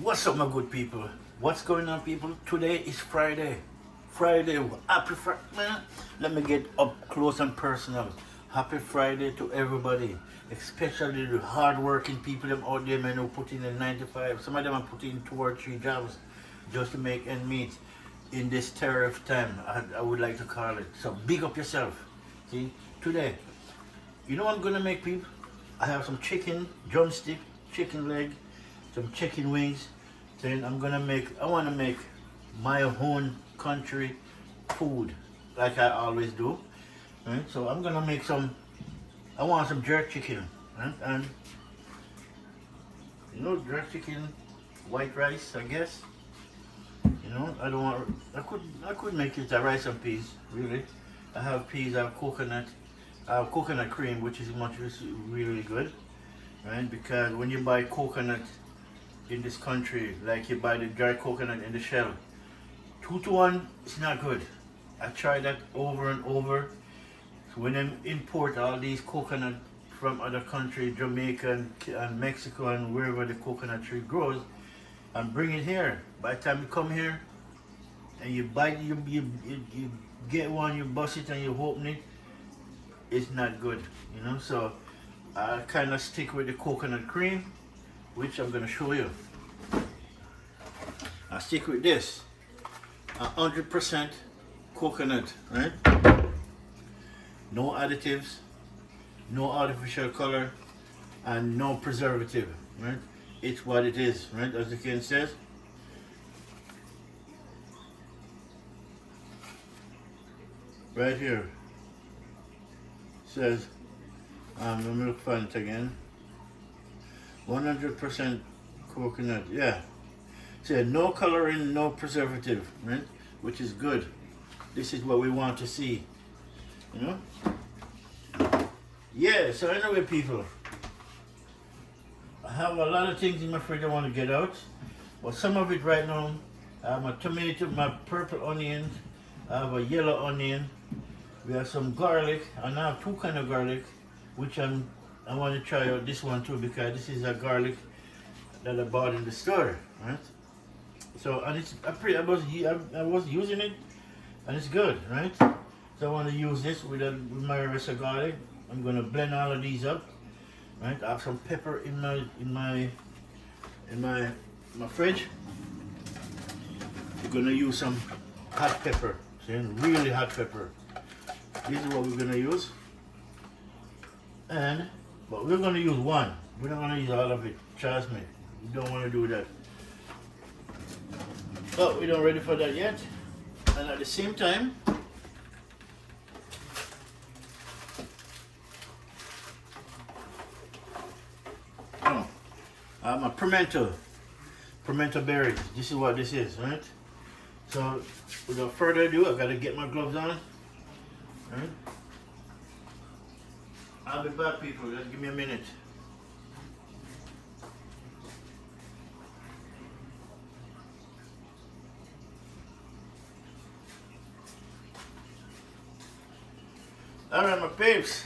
What's up, my good people? What's going on, people? Today is Friday. Friday, happy Friday, man. Let me get up close and personal. Happy Friday to everybody, especially the hard-working people them out there, man, who put in the 9 to 5. Some of them are putting in 2 or 3 jobs just to make ends meet in this tariff time. I would like to call it. So big up yourself. See, today, you know what I'm gonna make, people? I have some chicken drumstick, chicken leg, some chicken wings. Then I want to make my own country food like I always do. Right? So I'm gonna make I want some jerk chicken, right? And you know, jerk chicken, white rice, I guess. You know, I could make it a rice and peas, really. I have peas, I have coconut, coconut cream, which is really good, right? Because when you buy coconut in this country, like you buy the dry coconut in the shell, 2 to 1, it's not good. I tried that over and over. So when they import all these coconut from other countries, Jamaica and Mexico and wherever the coconut tree grows, and bring it here, by the time you come here and you bite, you get one, you bust it and you open it, it's not good, you know. So I kind of stick with the coconut cream, which I'm going to show you. I stick with this 100% coconut, right? No additives, no artificial color, and no preservative, right? It's what it is, right? As the can says. Right here says, let me look find it again. 100% coconut, yeah. Say no coloring, no preservative, right? Which is good. This is what we want to see, you know? Yeah, so anyway, people, I have a lot of things in my fridge I want to get out, but some of it right now, I have my tomato, my purple onions, I have a yellow onion, we have some garlic, and I have 2 kinds of garlic, which I want to try out this one too, because this is a garlic that I bought in the store, right? So, and it's I was using it, and it's good, right? So I want to use this with my rest of garlic. I'm gonna blend all of these up, right? I have some pepper in my fridge. We're gonna use some hot pepper, see, really hot pepper. This is what we're gonna use. But we're going to use one. We're not going to use all of it. Trust me. You don't want to do that. But we're not ready for that yet. And at the same time, I have my pimento berries. This is what this is, right? So without further ado, I got to get my gloves on. Right? I'll be back, people. Just give me a minute. Alright, my peeps.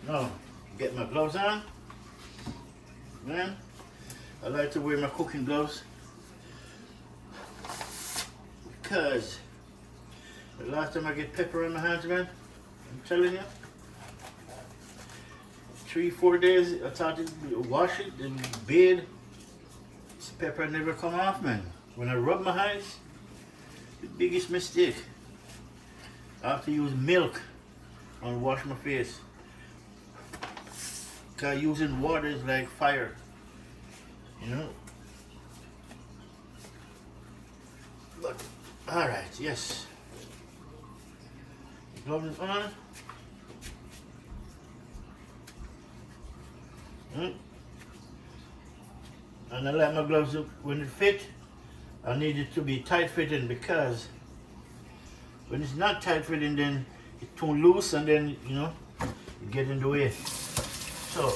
Now, get my gloves on. Man, I like to wear my cooking gloves because the last time I get pepper in my hands, man, I'm telling you, 3-4 days, I thought it wash it and bathe. This pepper never come off, man. When I rub my hands, the biggest mistake. I have to use milk and wash my face. Cause using water is like fire, you know. But all right, yes. Gloves is on. And I like my gloves when it fit. I need it to be tight fitting, because when it's not tight fitting, then it's too loose, and then you know you get in the way. So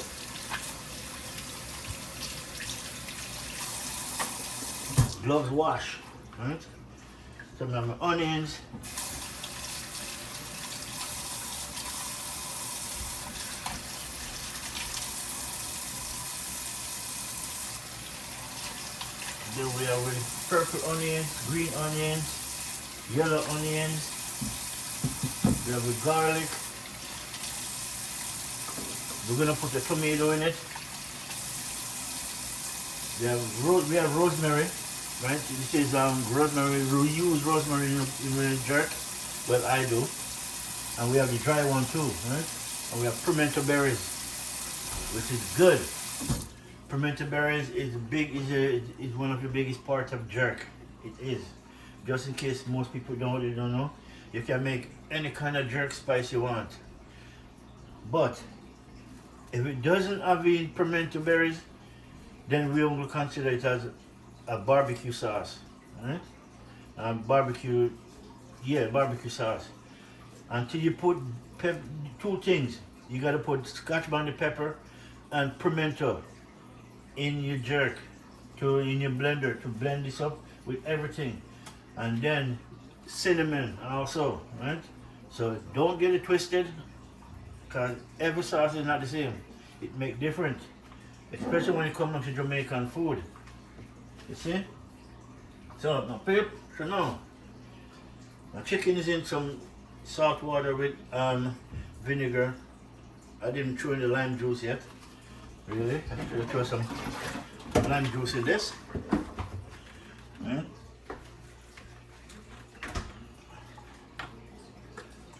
gloves wash, right? Some of my onions. Then we have with purple onions, green onions, yellow onions. We have with garlic. We're gonna put the tomato in it. We have rosemary, right? This is rosemary. We use rosemary in the jerk. Well, I do. And we have the dry one too, right? And we have pimento berries, which is good. Pimento berries is is one of the biggest parts of jerk. It is. Just in case most people don't know, you can make any kind of jerk spice you want. But if it doesn't have the pimento berries, then we will consider it as a barbecue sauce, right? Barbecue sauce. Until you put two things, you gotta put Scotch bonnet pepper and pimento in your jerk, in your blender to blend this up with everything, and then cinnamon also, right? So don't get it twisted, because every sauce is not the same. It makes different, especially when it comes to Jamaican food. You see? So now now chicken is in some salt water with vinegar. I didn't throw in the lime juice yet. Really? I should have thrown some lime juice in this. Right.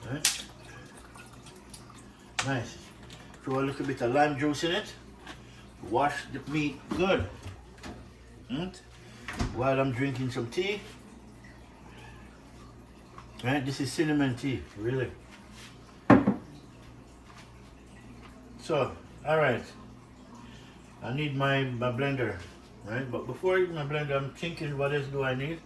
Right. Nice. Throw a little bit of lime juice in it. Wash the meat good. Right. While I'm drinking some tea. Right, this is cinnamon tea, really. So, alright. I need my blender, right? But before I use my blender, I'm thinking, what else do I need?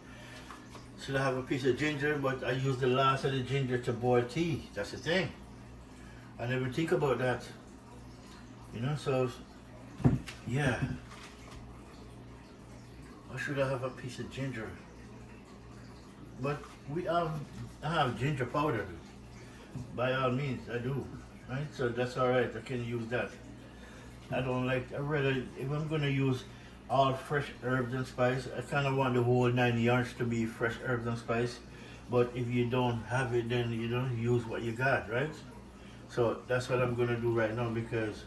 Should I have a piece of ginger? But I use the last of the ginger to boil tea. That's the thing. I never think about that. You know, so, yeah. Or should I have a piece of ginger? But I have ginger powder. By all means, I do. Right? So that's alright. I can use that. I rather, if I'm going to use all fresh herbs and spice, I kind of want the whole 9 yards to be fresh herbs and spice. But if you don't have it, then you don't use what you got, right? So that's what I'm going to do right now, because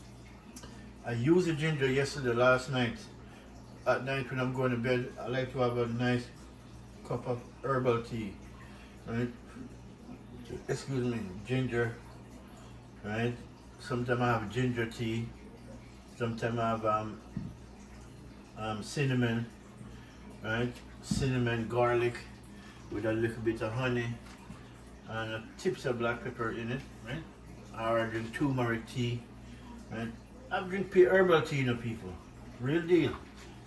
I used the ginger last night. At night when I'm going to bed, I like to have a nice cup of herbal tea, right? Excuse me, ginger, right? Sometimes I have ginger tea. Sometimes I have cinnamon, right? Cinnamon, garlic, with a little bit of honey and tips of black pepper in it, right? Or I drink turmeric tea, right? I drink herbal tea, you know, people. Real deal.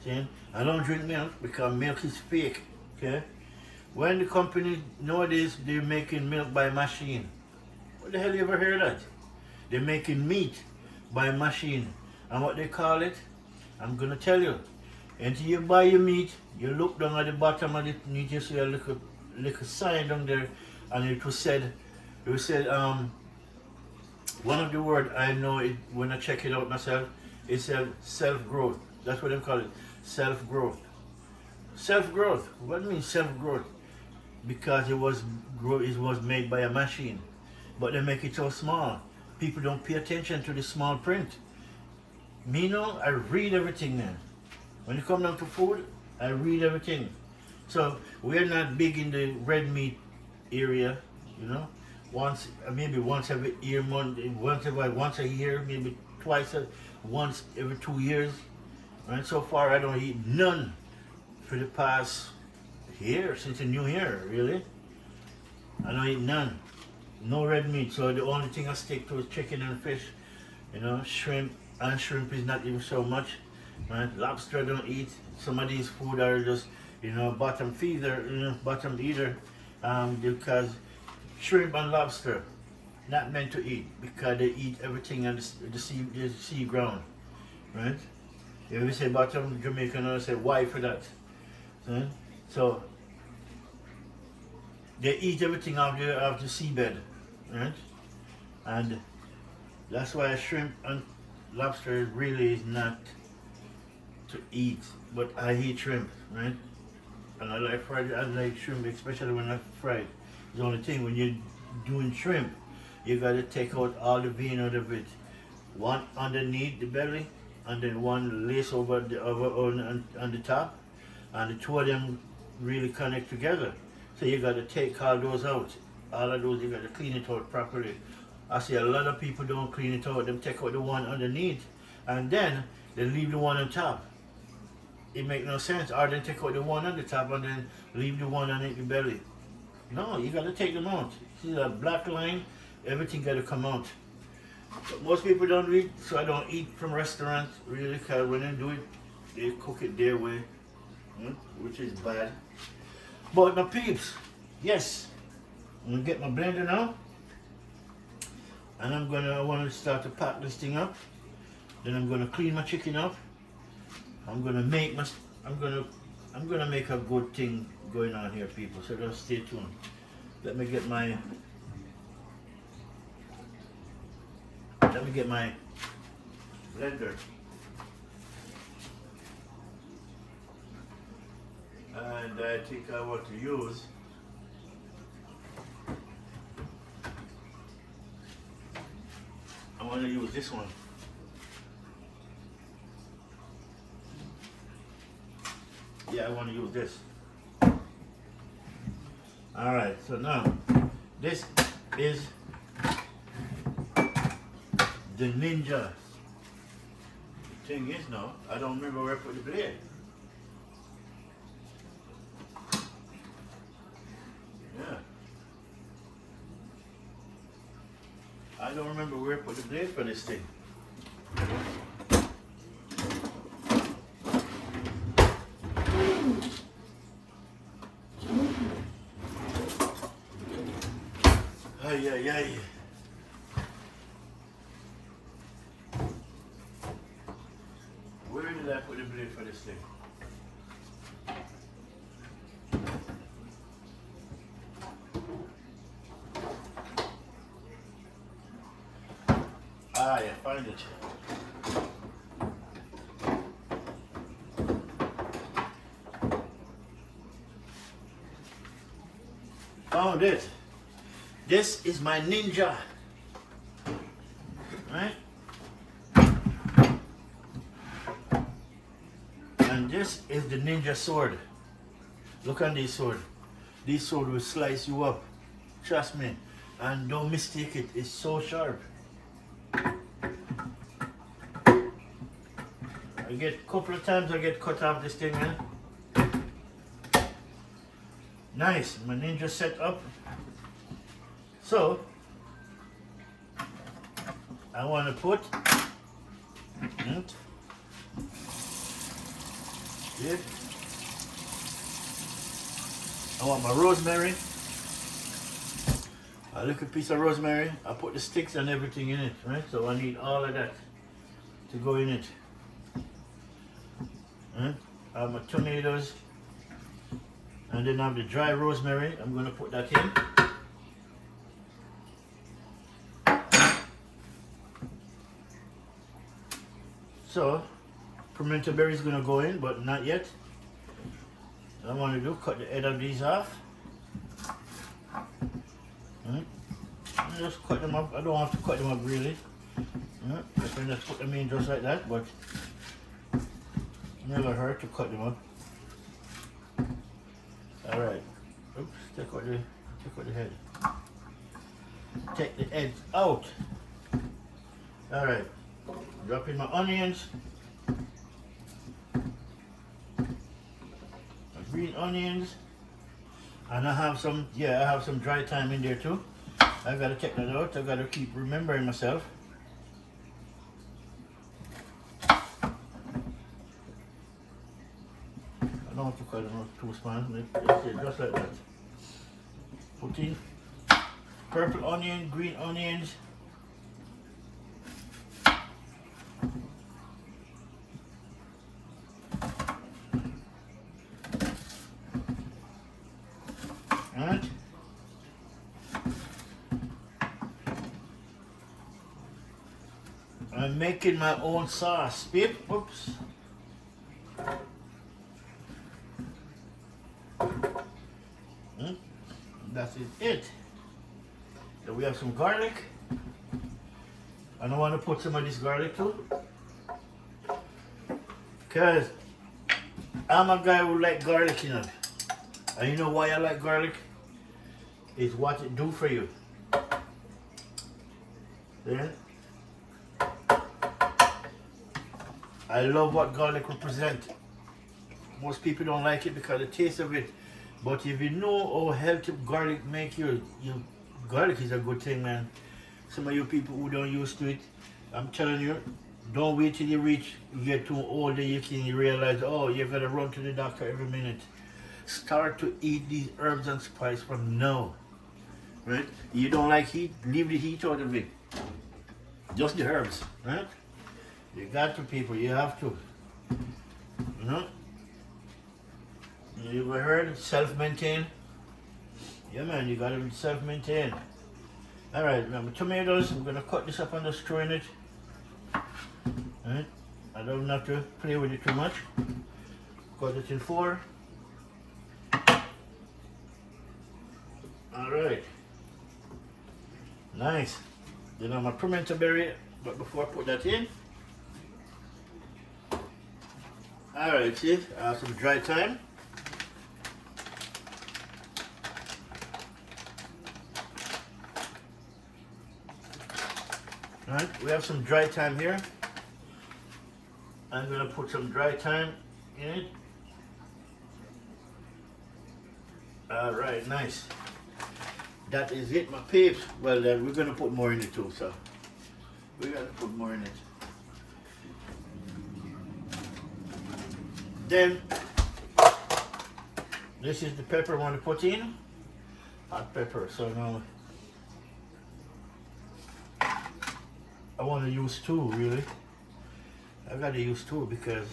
See? I don't drink milk because milk is fake. Okay? When the company nowadays they're making milk by machine. What the hell you ever heard that? They're making meat by machine. And what they call it? I'm gonna tell you. Until you buy your meat, you look down at the bottom of the meat, you see a little sign down there, and it said one of the words I know it when I check it out myself, it said self-growth. That's what they call it. Self-growth. Self-growth. What means self-growth? Because it was made by a machine. But they make it so small. People don't pay attention to the small print. Me know, I read everything then. When it comes down to food, I read everything. So we're not big in the red meat area, you know. Maybe once every year, once a year, maybe once every 2 years. Right? So far I don't eat none for the past year, since the new year, really. I don't eat none. No red meat. So the only thing I stick to is chicken and fish. You know, shrimp is not even so much. Right? Lobster I don't eat. Some of these food are just, you know, bottom eater, because shrimp and lobster not meant to eat, because they eat everything on the sea ground, right? If we say bottom Jamaican, I say why for that, right? So they eat everything off the seabed, right? And that's why shrimp and lobster really is not to eat, but I hate shrimp, right? And I like fried. I like shrimp, especially when I fried. The only thing when you're doing shrimp, you gotta take out all the vein out of it. One underneath the belly, and then one lace over the on the top, and the two of them really connect together. So you gotta take all those out. All of those you gotta clean it out properly. I see a lot of people don't clean it out. Them take out the one underneath, and then they leave the one on top. It make no sense. Or then take out the one on the top and then leave the one underneath the belly. No, you gotta take them out. See that black line? Everything gotta come out. But most people don't eat, so I don't eat from restaurants really, because when they do it, they cook it their way, which is bad. But my peeps, yes, I'm gonna get my blender now, and I want to start to pack this thing up. Then I'm gonna clean my chicken up. I'm gonna make a good thing going on here, people. So just stay tuned. Let me get my blender. And I think I want to use this one. Yeah, I want to use this. Alright, so now this is the Ninja. The thing is now, I don't remember where I put the blade. Yeah. I don't remember where I put the blade for this thing. Ay, ay, ay. Where did I put the blade for this thing? Ah, yeah, find it. Found it. This is my Ninja. Right? And this is the Ninja sword. Look at this sword. This sword will slice you up. Trust me. And don't mistake it. It's so sharp. I get a couple of times I get cut off this thing, man. Nice. My Ninja set up. So I want to put here. I want my rosemary. A little piece of rosemary. I put the sticks and everything in it, right? So I need all of that to go in it. I have my tomatoes, and then I have the dry rosemary. I'm going to put that in. So pimento berry is going to go in, but not yet. What I want to do, cut the head of these off. Just cut them up. I don't have to cut them up really. I can just put them in just like that, but never hurt to cut them up. Alright. Oops, take out the head. Take the head out. Alright. Drop in my onions. My green onions. And I have some dry thyme in there too. I gotta take that out. I gotta keep remembering myself. I don't have to cut them out too small. Just like that. Put in purple onion, green onions. Alright. I'm making my own sauce. Beep. Oops. That is it. Then we have some garlic. And I want to put some of this garlic too. Because I'm a guy who like garlic, you know. And you know why I like garlic? It's what it do for you. Yeah? I love what garlic represents. Most people don't like it because of the taste of it. But if you know how healthy garlic make you, garlic is a good thing, man. Some of you people who don't used to it, I'm telling you, don't wait till you get too old and you can realize, oh, you've got to run to the doctor every minute. Start to eat these herbs and spice from now. Right? You don't like heat, leave the heat out of it. Just the herbs, right? You got to, people, you have to. You know? You ever heard self-maintain? Yeah, man, you gotta self-maintain. Alright, now my tomatoes, I'm gonna cut this up and just throw in it. Alright, I don't have to play with it too much. Cut it in 4. Alright. Nice. Then I'm a pimento berry, but before I put that in, alright, see, I have some dry thyme. Alright, we have some dry thyme here. I'm gonna put some dry thyme in it. Alright, nice. That is it, my peeps. Well, then we're gonna put more in it too, so we gotta put more in it. Then this is the pepper I want to put in. Hot pepper. So now I want to use 2, really. I gotta use 2 because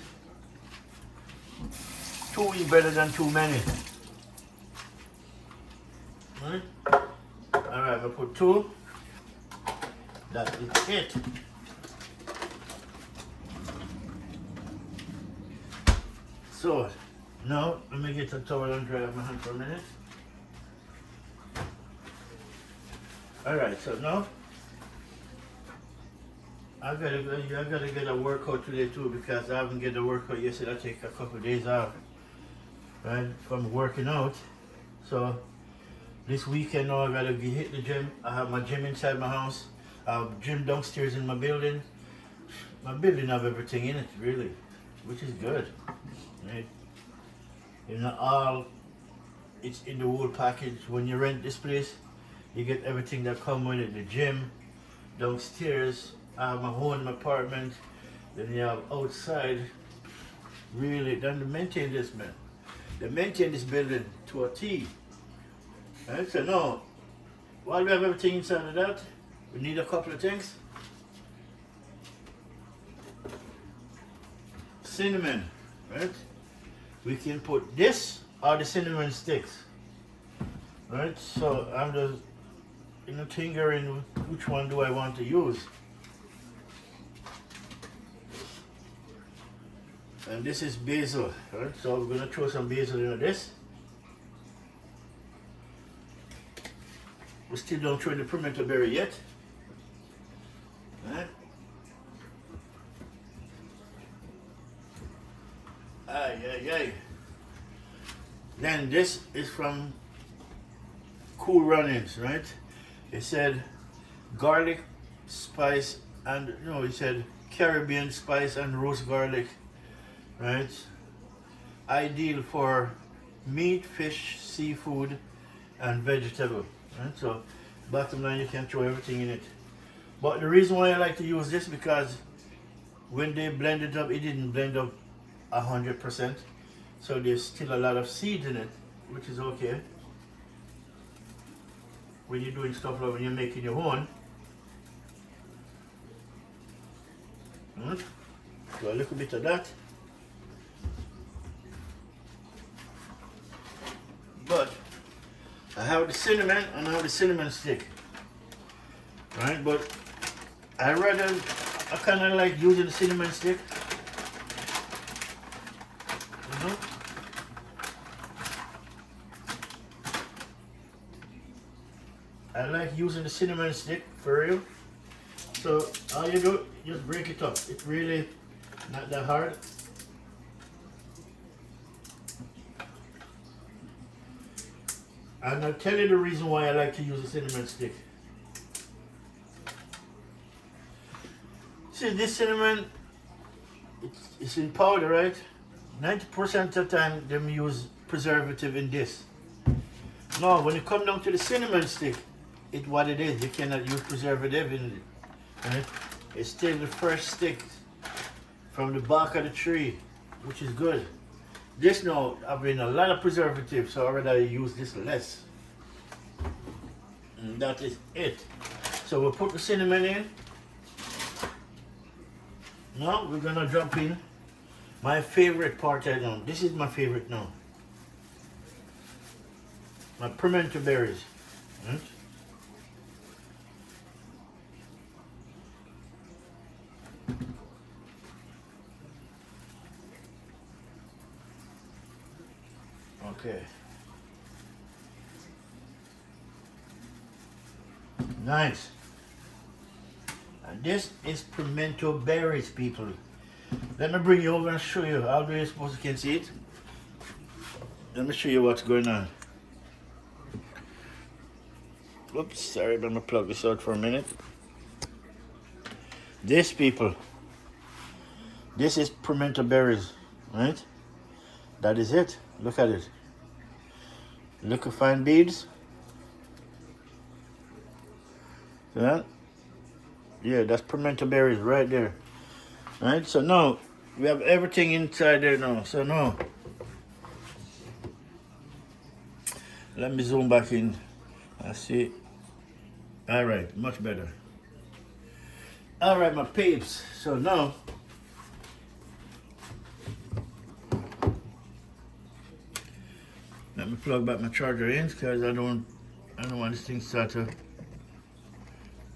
2 is better than too many. Right? Alright, I'll put 2. That is it. So, now let me get a towel and dry my hand for a minute. Alright, so now I gotta get a workout today too because I haven't get a workout yesterday. I take a couple of days off, right, from working out. So this weekend now I gotta hit the gym. I have my gym inside my house. I have gym downstairs in my building. My building have everything in it, really, which is good, right? You know, it's in the whole package. When you rent this place, you get everything that come with it. The gym, downstairs, I have my own apartment, then you have outside. Really, then they maintain this, man. They maintain this building to a T. Right? So now, while we have everything inside of that, we need a couple of things. Cinnamon, right? We can put this or the cinnamon sticks, right? So I'm just fingering which one do I want to use. And this is basil, right? So we're gonna throw some basil into this. We still don't throw in the pimento berry yet. Right? Aye. Then this is from Cool Runnings, right? It said garlic, spice, and it said Caribbean spice and roast garlic, right? Ideal for meat, fish, seafood, and vegetable, right? So bottom line, you can throw everything in it. But the reason why I like to use this because when they blend it up, it didn't blend up 100%. So there's still a lot of seeds in it, which is okay. When you're doing stuff like when you're making your own. So a little bit of that. But I have the cinnamon and I have the cinnamon stick. Right, but I kind of like using the cinnamon stick. I like using the cinnamon stick for real. So all you do, just break it up. It's really not that hard. And I'll tell you the reason why I like to use a cinnamon stick. See, this cinnamon, it's in powder, right? 90% of the time, them use preservative in this. Now, when it comes down to the cinnamon stick, it's what it is. You cannot use preservative in it. Right? It's still the fresh stick from the bark of the tree, which is good. This now, I've been a lot of preservatives, so I rather use this less. And that is it. So we'll put the cinnamon in. Now we're gonna drop in my favorite part right now. This is my favorite now. My pimento berries. Right? Okay. Nice. And this is pimento berries, people. Let me bring you over and show you. How do you suppose you can see it? Let me show you what's going on. Oops, sorry, let me plug this out for a minute. This, people, this is pimento berries, right? That is it. Look at it. Look at fine beads. See that? Yeah, that's pimento berries right there. Right? So now we have everything inside there now. So now let me zoom back in. I see. All right, much better. All right, my peeps. So now let me plug back my charger in because I don't want this thing to start to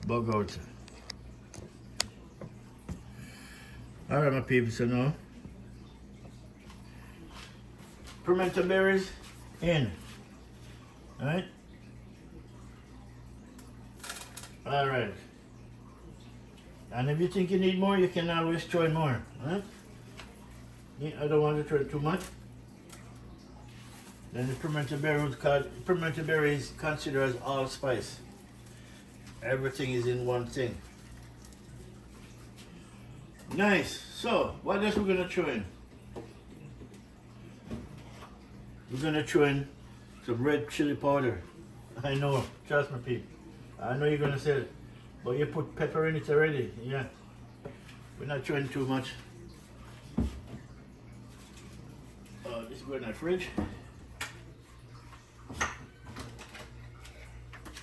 bug out. All right, my people. So now pimento berries in. All right. All right. And if you think you need more, you can always throw in more. All right. I don't want to throw too much. Then the pimento berry is considered as allspice. Everything is in one thing. Nice. So, what else we're gonna throw in? We're gonna throw in some red chili powder. I know, trust me, people. I know you're gonna say it, but you put pepper in it already. Yeah. We're not throwing too much. This is going in the fridge.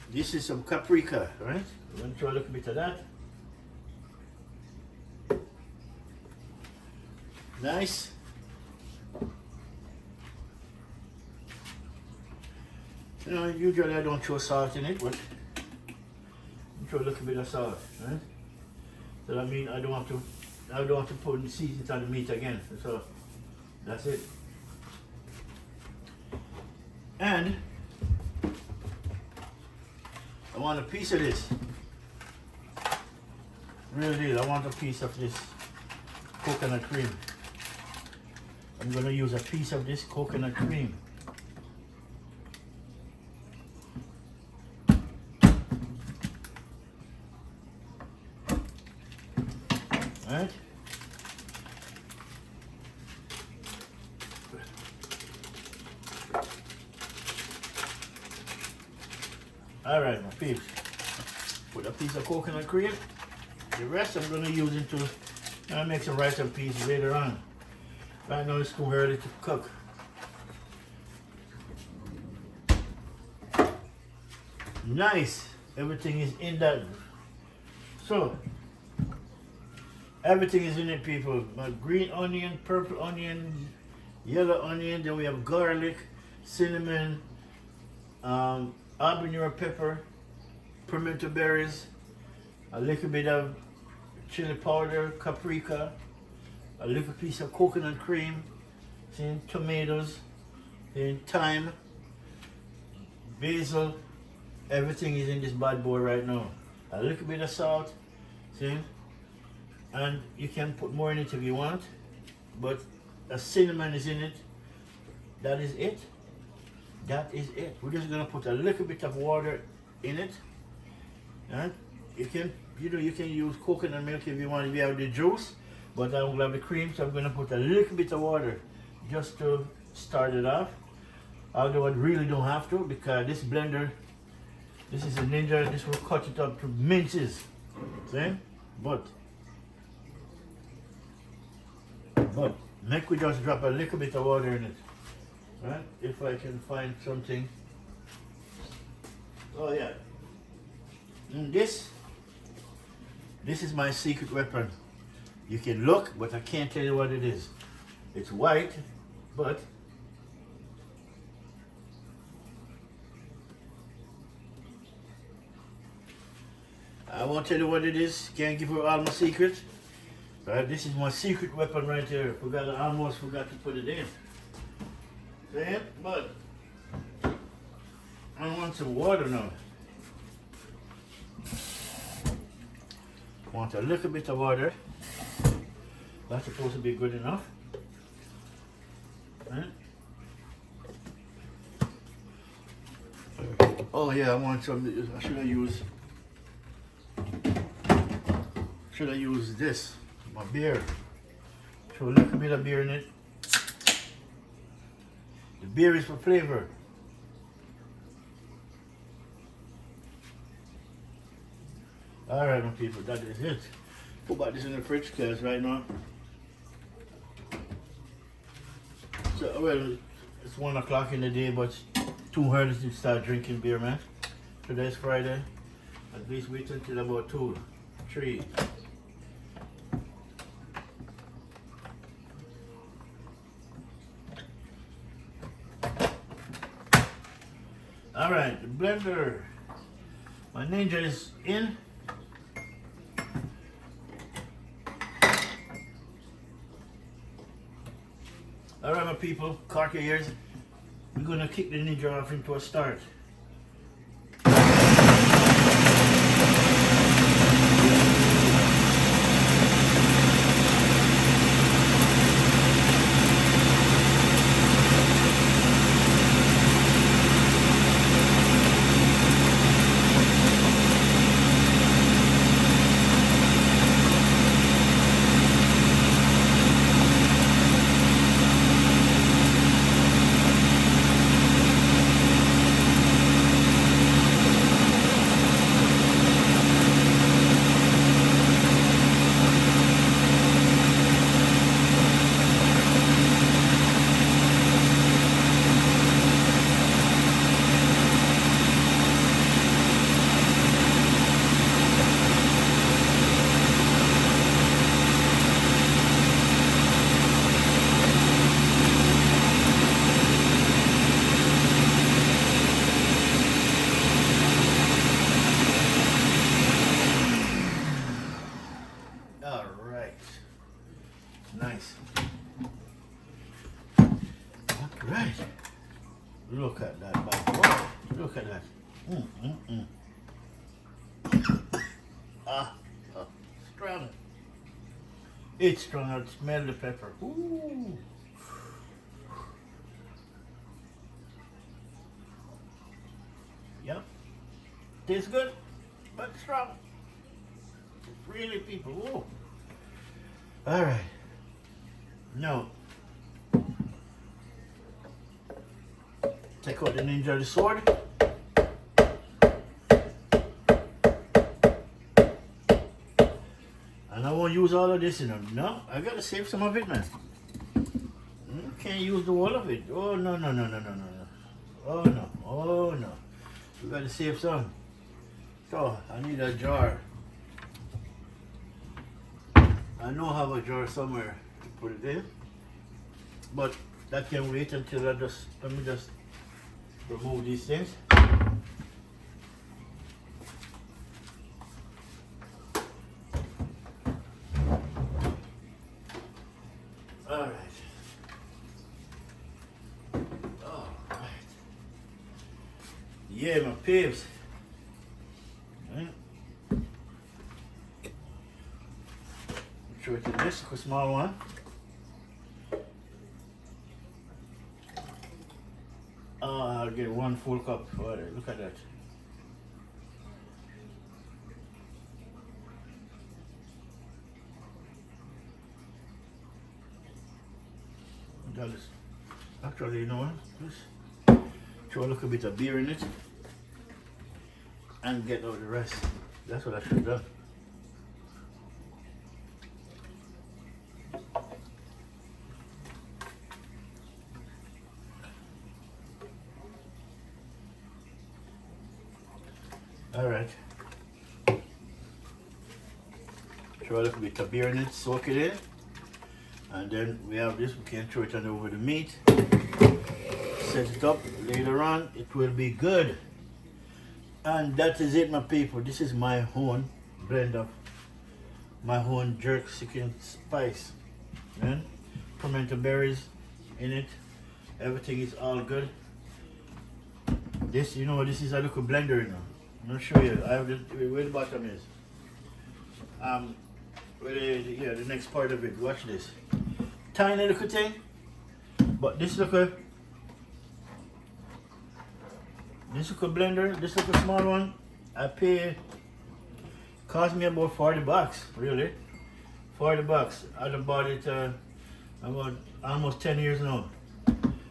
This is some paprika, right? We're gonna throw a little bit of that. Nice. You know, usually I don't throw salt in it, but I throw a little bit of salt, right? So that means I don't have to put seasons on the meat again. So that's it. And I want a piece of this. Real deal, I want a piece of this coconut cream. I'm gonna use a piece of this coconut cream. Right? All right, my peeps. Put a piece of coconut cream. The rest I'm gonna use into make some rice and peas later on. Right now it's too early to cook. Nice. Everything is in that. So everything is in it, people. My green onion, purple onion, yellow onion. Then we have garlic, cinnamon, habanero pepper, pimento berries, a little bit of chili powder, paprika, a little piece of coconut cream, then tomatoes, then thyme, basil, Everything is in this bad boy right now. A little bit of salt, see? And you can put more in it if you want, but a cinnamon is in it. That is it. That is it. We're just gonna put a little bit of water in it. And you can, you can use coconut milk if you want, if you have the juice, but I'm gonna have the cream, so I'm gonna put a little bit of water just to start it off. Although I really don't have to, because this blender, this is a Ninja, this will cut it up to minces. See? But make we just drop a little bit of water in it. Right? If I can find something. Oh yeah. And this is my secret weapon. You can look, but I can't tell you what it is. It's white, but I won't tell you what it is. Can't give you all my secrets. Right? This is my secret weapon right here. Almost forgot to put it in. See? But I want some water now. Want a little bit of water. That's supposed to be good enough. Right? Oh yeah, I want some. Should I use this? My beer. Show a little bit of beer in it. The beer is for flavor. Alright, my people, that is it. Put back this in the fridge, because right now, so, well, it's 1 o'clock in the day, but too early to start drinking beer, man. Today's Friday. At least wait until about 2, 3. Alright, the blender. My Ninja is in. Alright, my people, cock your ears. We're gonna kick the Ninja off into a start. Nice. Alright. Look at that bad boy. Look at that. Strong. It's strong. I smell the pepper. Ooh. Yep. Tastes good, but strong. Really, people. Ooh. All right. Now, take out the Ninja the sword. And I won't use all of this, you know. No, I gotta save some of it, man. Can't use the whole of it. Oh, no, no, no, no, no, no, no. Oh, no. Oh, no. We gotta save some. So, I need a jar. I know I have a jar somewhere to put it in, but that can wait until let me just remove these things. All right. All right. Yeah, my peeps. a small one. I'll get 1 full cup. Oh, look at that. That is actually, you know what? Just throw a little bit of beer in it and get out the rest. That's what I should have done. Alright. Throw a little bit of beer in it, soak it in. And then we have this, we can throw it on over the meat. Set it up, later on it will be good. And that is it, my people. This is my own blend of my own jerk chicken spice. And pimento berries in it. Everything is all good. This, you know, this is a little blender now. I'm gonna show you. I have where the bottom is. The next part of it. Watch this. Tiny little thing, but this little blender, this little small one, I pay, cost me about $40, really. $40. I done bought it about almost 10 years now.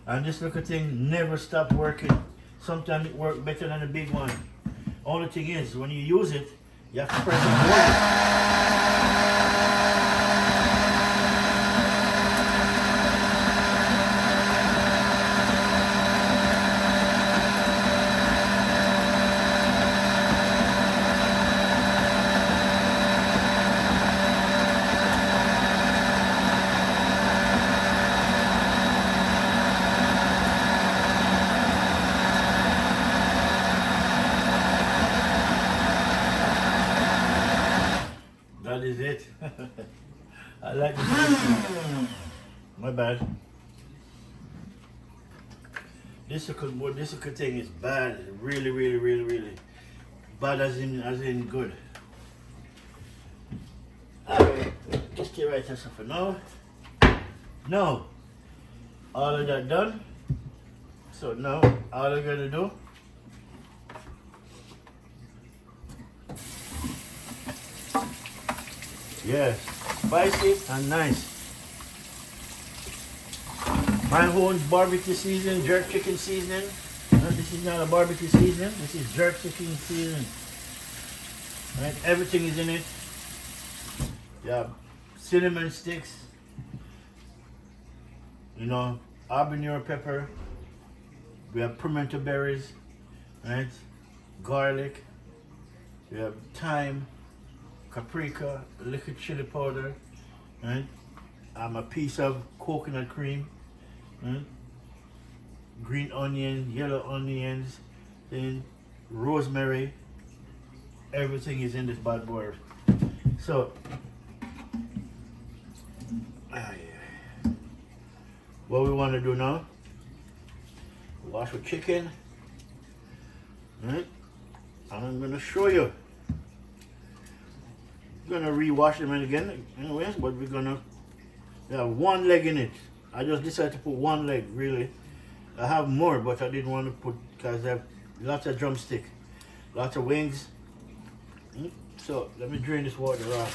And this little thing never stopped working. Sometimes it works better than the big one. Only thing is, when you use it, you have to press and hold it. That is it. I like this. My bad. This little thing is bad. Really bad, as in good. Alright, just stay right here for now. Now, all of that done. So now, all I'm gonna do, yes, spicy and nice. My own barbecue seasoning, jerk chicken seasoning. No, this is not a barbecue seasoning, this is jerk chicken seasoning. Right, everything is in it. Yeah, cinnamon sticks, you know, habanero pepper. We have pimento berries, right? Garlic. We have thyme, paprika, liquid chili powder, right? A piece of coconut cream, right? Green onion, yellow onions, then rosemary. Everything is in this bad boy. So, what we want to do now, wash the chicken, right? And I'm going to show you. We're gonna rewash them again anyways, but we're gonna have one leg in it. I just decided to put one leg, really. I have more, but I didn't want to put, because I have lots of drumstick, lots of wings. So let me drain this water off.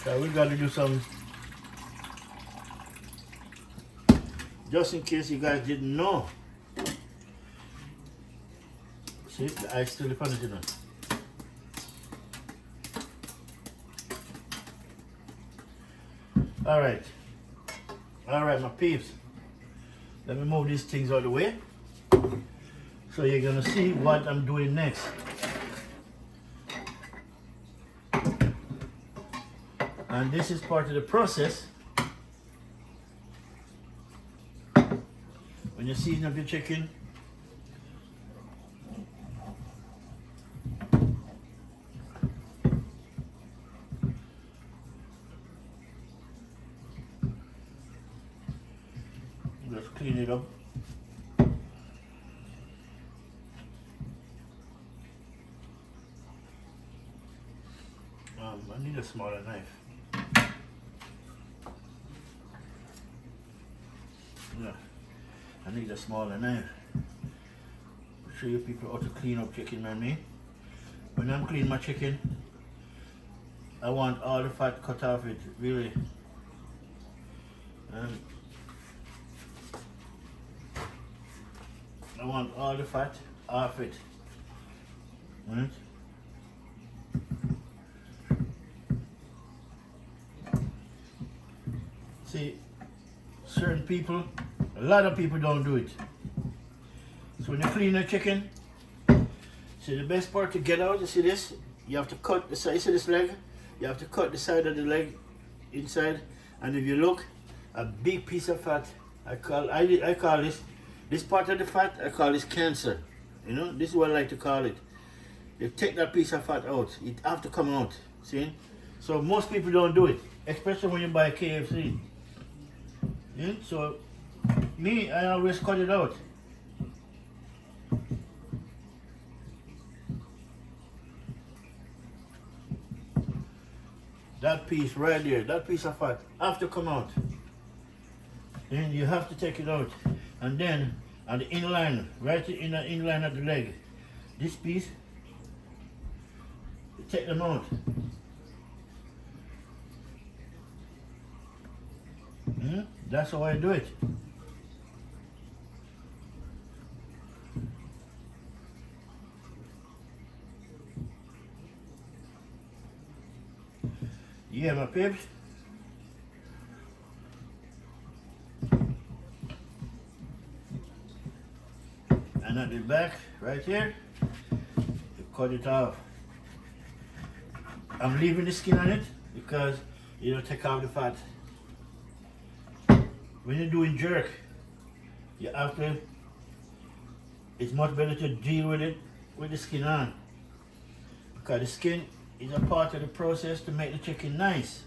So we got to do some, just in case you guys didn't know. See, the ice still upon it, you know. All right, my peeps. Let me move these things out of the way. So you're gonna see what I'm doing next. And this is part of the process. When you season up your chicken, just clean it up. I need a a smaller knife. Yeah, I need a smaller knife. I'll show you people how to clean up chicken, man. Me, when I'm cleaning my chicken, I want all the fat cut off it, really. I want all the fat off it. Right? See, certain people, a lot of people don't do it. So when you clean a chicken, see the best part to get out, you see this? You have to cut the side, you see this leg? You have to cut the side of the leg inside, and if you look, a big piece of fat, I call this part of the fat, I call this cancer. You know, this is what I like to call it. You take that piece of fat out, it have to come out, see? So most people don't do it, especially when you buy KFC. Yeah? So me, I always cut it out. That piece right there, that piece of fat have to come out. Then you have to take it out. And then on the inline, right in the inline of the leg, this piece, you take them out. That's how I do it. Yeah, my pips. And at the back, right here, you cut it off. I'm leaving the skin on it because you don't take off the fat. When you're doing jerk, you have to, it's much better to deal with it with the skin on. Because the skin is a part of the process to make the chicken nice.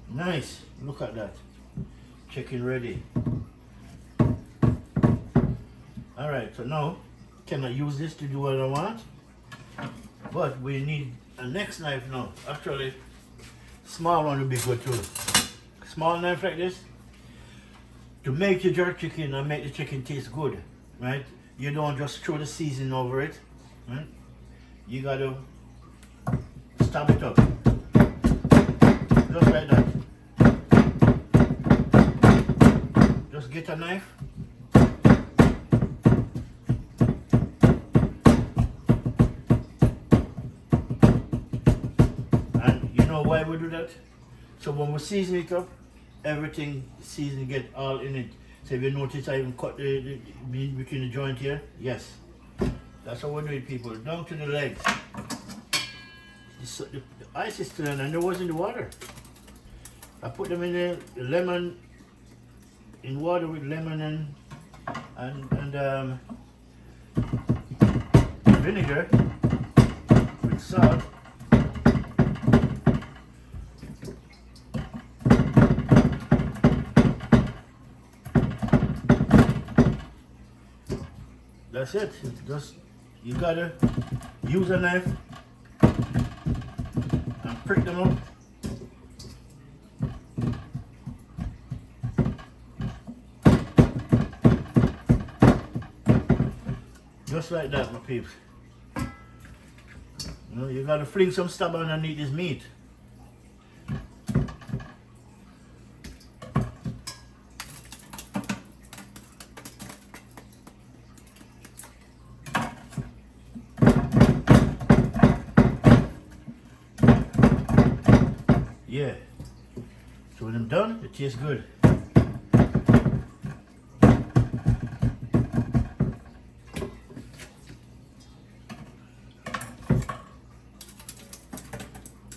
Nice, look at that. Chicken ready. Alright, so now, can I use this to do what I want? But we need a next knife now. Actually, small one would be good too. Small knife like this, to make your jerk chicken and make the chicken taste good, right? You don't just throw the seasoning over it, right? You gotta stab it up, just like that. Just get a knife. And you know why we do that? So when we season it up, everything season get all in it. So if you notice I even cut the meat between the joint here, yes. That's how we do it, people. Down to the legs. The ice is still in and there was in the water. I put them in the lemon, in water with lemon and vinegar with salt. That's it. Just you gotta use a knife and prick them up. Just like that, my peeps. You know, you gotta fling some stuff underneath this meat. Yeah. So when I'm done, it tastes good.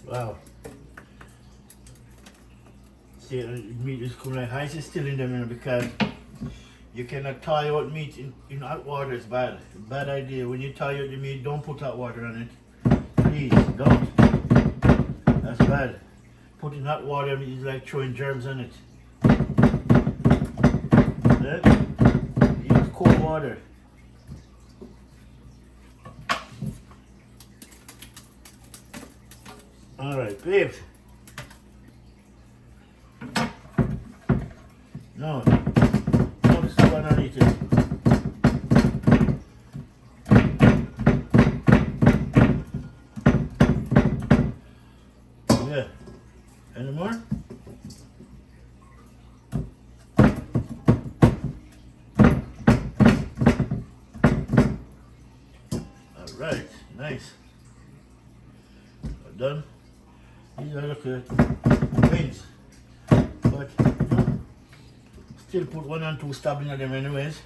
Wow. See, meat is coming like ice is still in them, you know, because you cannot tie out meat in hot water. It's bad. Bad idea. When you tie out the meat, don't put hot water on it. Please, don't. That's bad. Putting hot water is like throwing germs on it. You cold water. Alright, babes. No, don't stop underneath it. Yeah. Any more? Alright, nice. Done. These are the wings. But still put 1 and 2 stab in them anyways.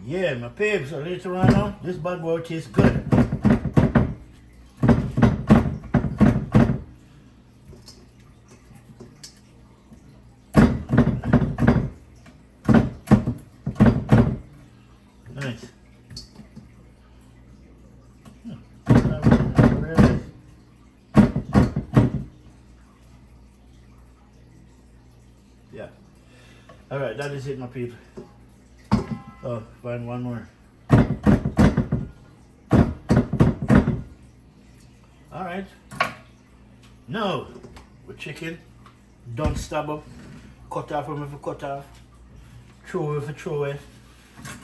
Yeah, my babes, so later on, this bad boy tastes good. Nice. Yeah. Alright, that is it, my people. Oh, find one more. Alright. Now, with chicken, don't stab up. Cut off from if you cut off. Throw away if you throw away.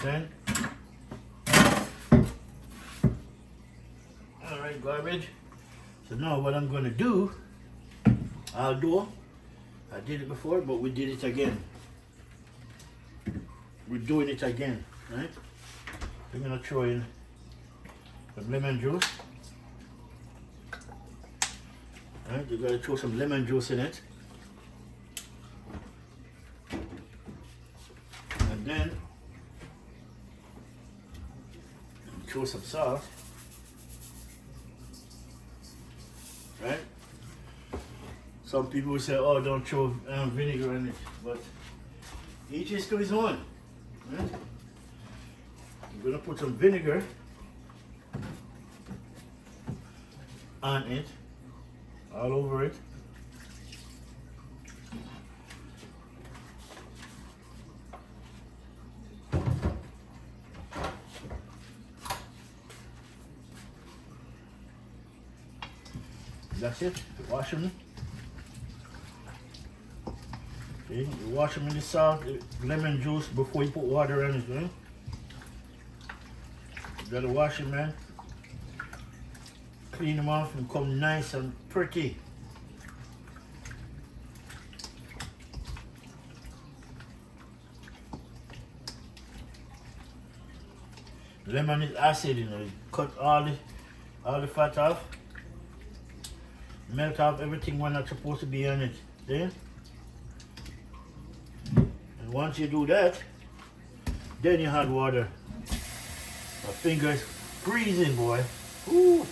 Then. Alright, garbage. So now what I'm going to do, I did it before, but we did it again. We're doing it again, right? We're gonna throw in some lemon juice. Right, you gotta throw some lemon juice in it. And then throw some salt. Right? Some people will say, oh, don't throw vinegar in it, but each is to his own. Right? I'm gonna put some vinegar on it, all over it. That's it. Wash them. Okay, you wash them in the salt, lemon juice before you put water in it, right? You gotta wash them, man. Clean them off and come nice and pretty. Lemon is acid, you know. You cut all the fat off, melt off everything when not supposed to be on it. See? And once you do that, then you add water. My fingers freezing, boy. Ooh.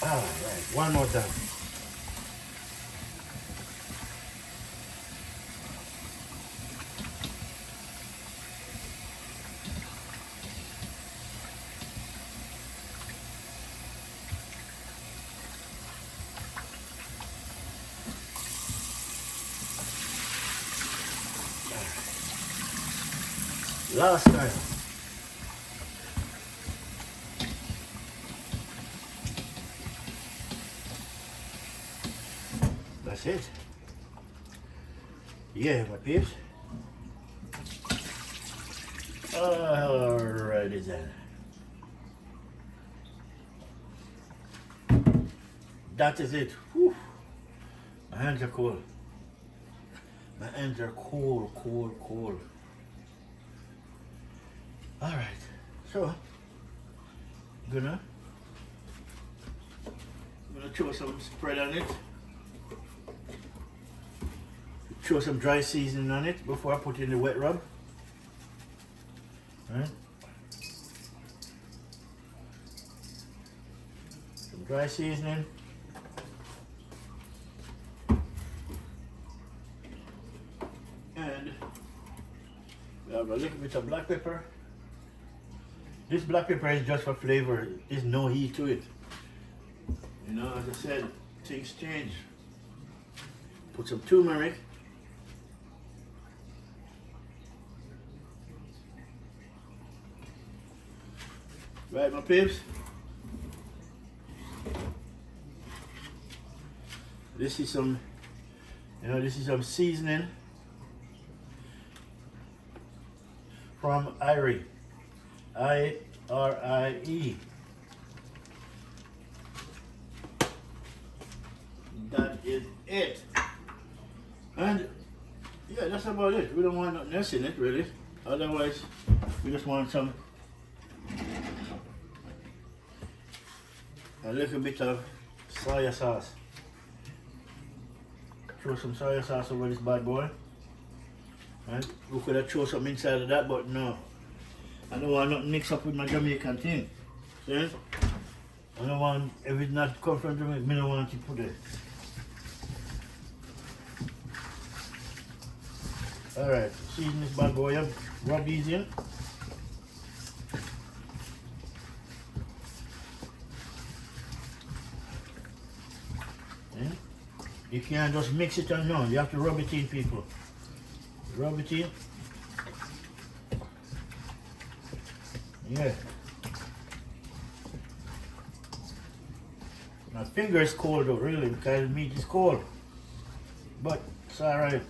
All right, one more time. Last time. That's it. Yeah, my peeps. Alrighty then. That is it. Whew. My hands are cold. My hands are cold, cold, cold. Alright, so I'm gonna throw some spread on it. Throw some dry seasoning on it before I put in the wet rub. Right? Some dry seasoning. And we have a little bit of black pepper. This black pepper is just for flavor. There's no heat to it. You know, as I said, things change. Put some turmeric. Right, my pips. This is some, this is some seasoning from Irie. I-R-I-E. That is it. And yeah, that's about it. We don't want nothing else in it really. Otherwise, we just want a little bit of soya sauce. Throw some soya sauce over this bad boy. Right? We could have thrown something inside of that, but no. I don't want nothing mixed up with my Jamaican thing. See? I don't want, if it's not come from Jamaica, I don't want to put it. Alright, season this bad boy up, rub these in. You can't just mix it and no, you have to rub it in, people. Rub it in. Yeah. My finger is cold though, really, because the meat is cold. But it's alright.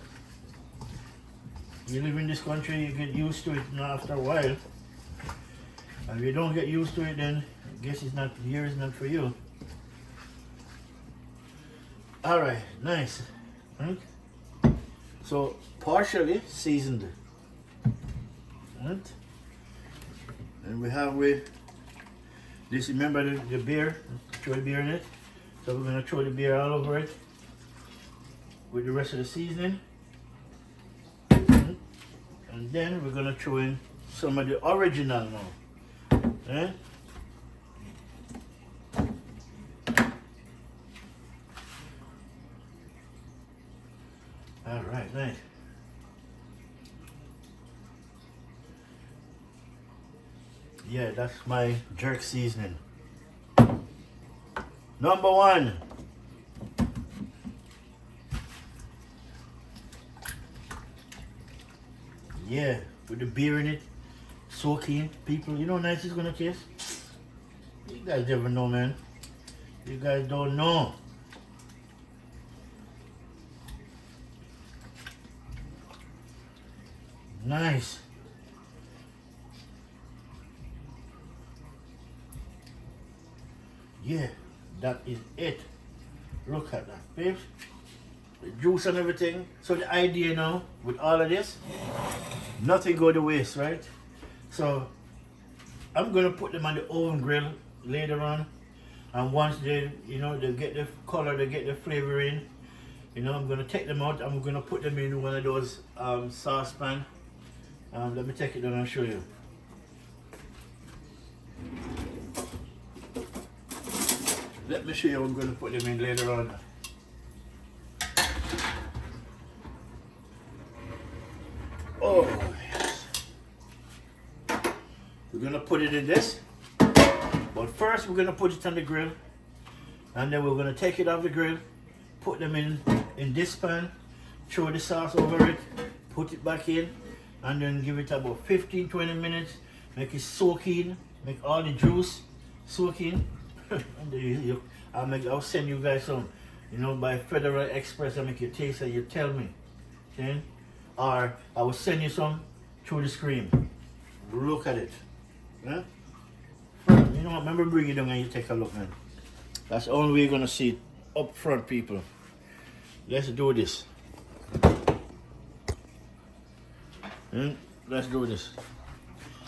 You live in this country, you get used to it now after a while. And if you don't get used to it, then I guess it's not, here is not for you. Alright, nice. Right? So, partially seasoned. Right? And we have with this, remember the beer, throw the beer in it. So we're going to throw the beer all over it with the rest of the seasoning. And then we're going to throw in some of the original now. Right? Alright, nice. Yeah, that's my jerk seasoning. Number one. Yeah, with the beer in it, soaking. People, you know how nice it's gonna taste? You guys never know, man. You guys don't know. Nice. Yeah, that is it. Look at that, babes. The juice and everything. So the idea now, with all of this, nothing go to waste, right? So I'm gonna put them on the oven grill later on. And once they, they get the color, they get the flavor in, I'm gonna take them out. I'm gonna put them in one of those saucepan. Let me take it down and show you. Let me show you how I'm going to put them in later on. Oh, yes. We're going to put it in this. But first we're going to put it on the grill. And then we're going to take it off the grill. Put them in this pan. Throw the sauce over it. Put it back in. And then give it about 15-20 minutes. Make it soak in. Make all the juice soak in. And I'll send you guys some, by Federal Express. I'll make you taste and you tell me. Okay? Or I will send you some through the screen. Look at it. Yeah? You know what? Remember, bring it down and you take a look, man. That's the only way you're going to see it up front, people. Let's do this. Let's do this.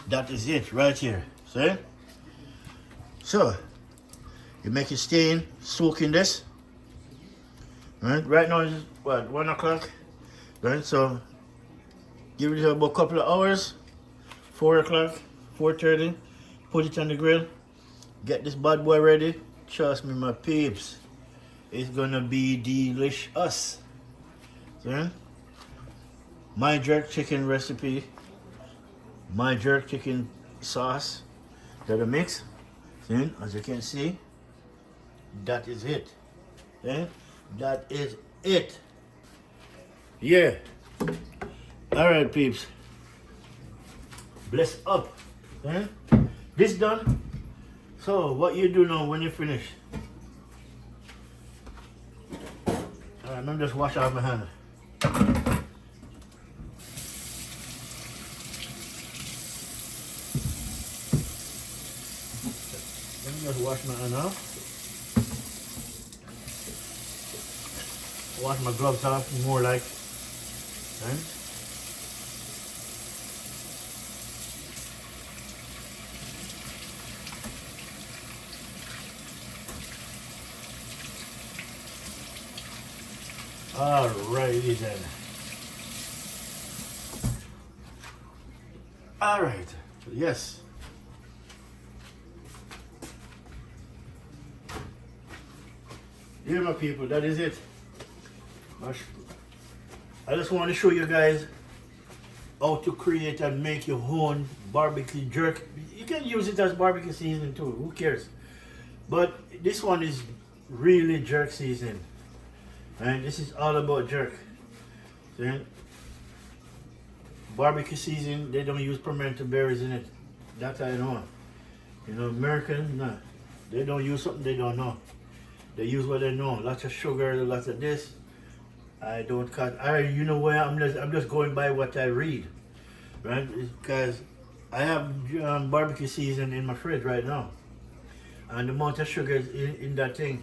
That is it right here. See? So, You make it stay in, soak in this. Right now it's what, 1 o'clock. Right, so give it about a couple of hours. 4 o'clock, 4:30. Put it on the grill. Get this bad boy ready. Trust me, my peeps. It's gonna be delicious. See? My jerk chicken recipe. My jerk chicken sauce. That a mix. See? As you can see, that is it. See? That is it. Yeah. Alright, peeps. Bless up. See? This done. So what you do now when you finish? Alright, let me just wash off my hand. Let me just wash my hand off. Wash my gloves off, more like. Right? Alrighty then. Alright, yes. Here, my people, that is it. I just want to show you guys how to create and make your own barbecue jerk. You can use it as barbecue seasoning too, who cares? But this one is really jerk seasoning. And this is all about jerk. See? Barbecue season, they don't use pimento berries in it. That I know. You know, American, no. They don't use something they don't know. They use what they know. Lots of sugar, lots of this. I don't cut. You know where I'm just going by what I read, right? Because I have barbecue season in my fridge right now, and the amount of sugar is in that thing,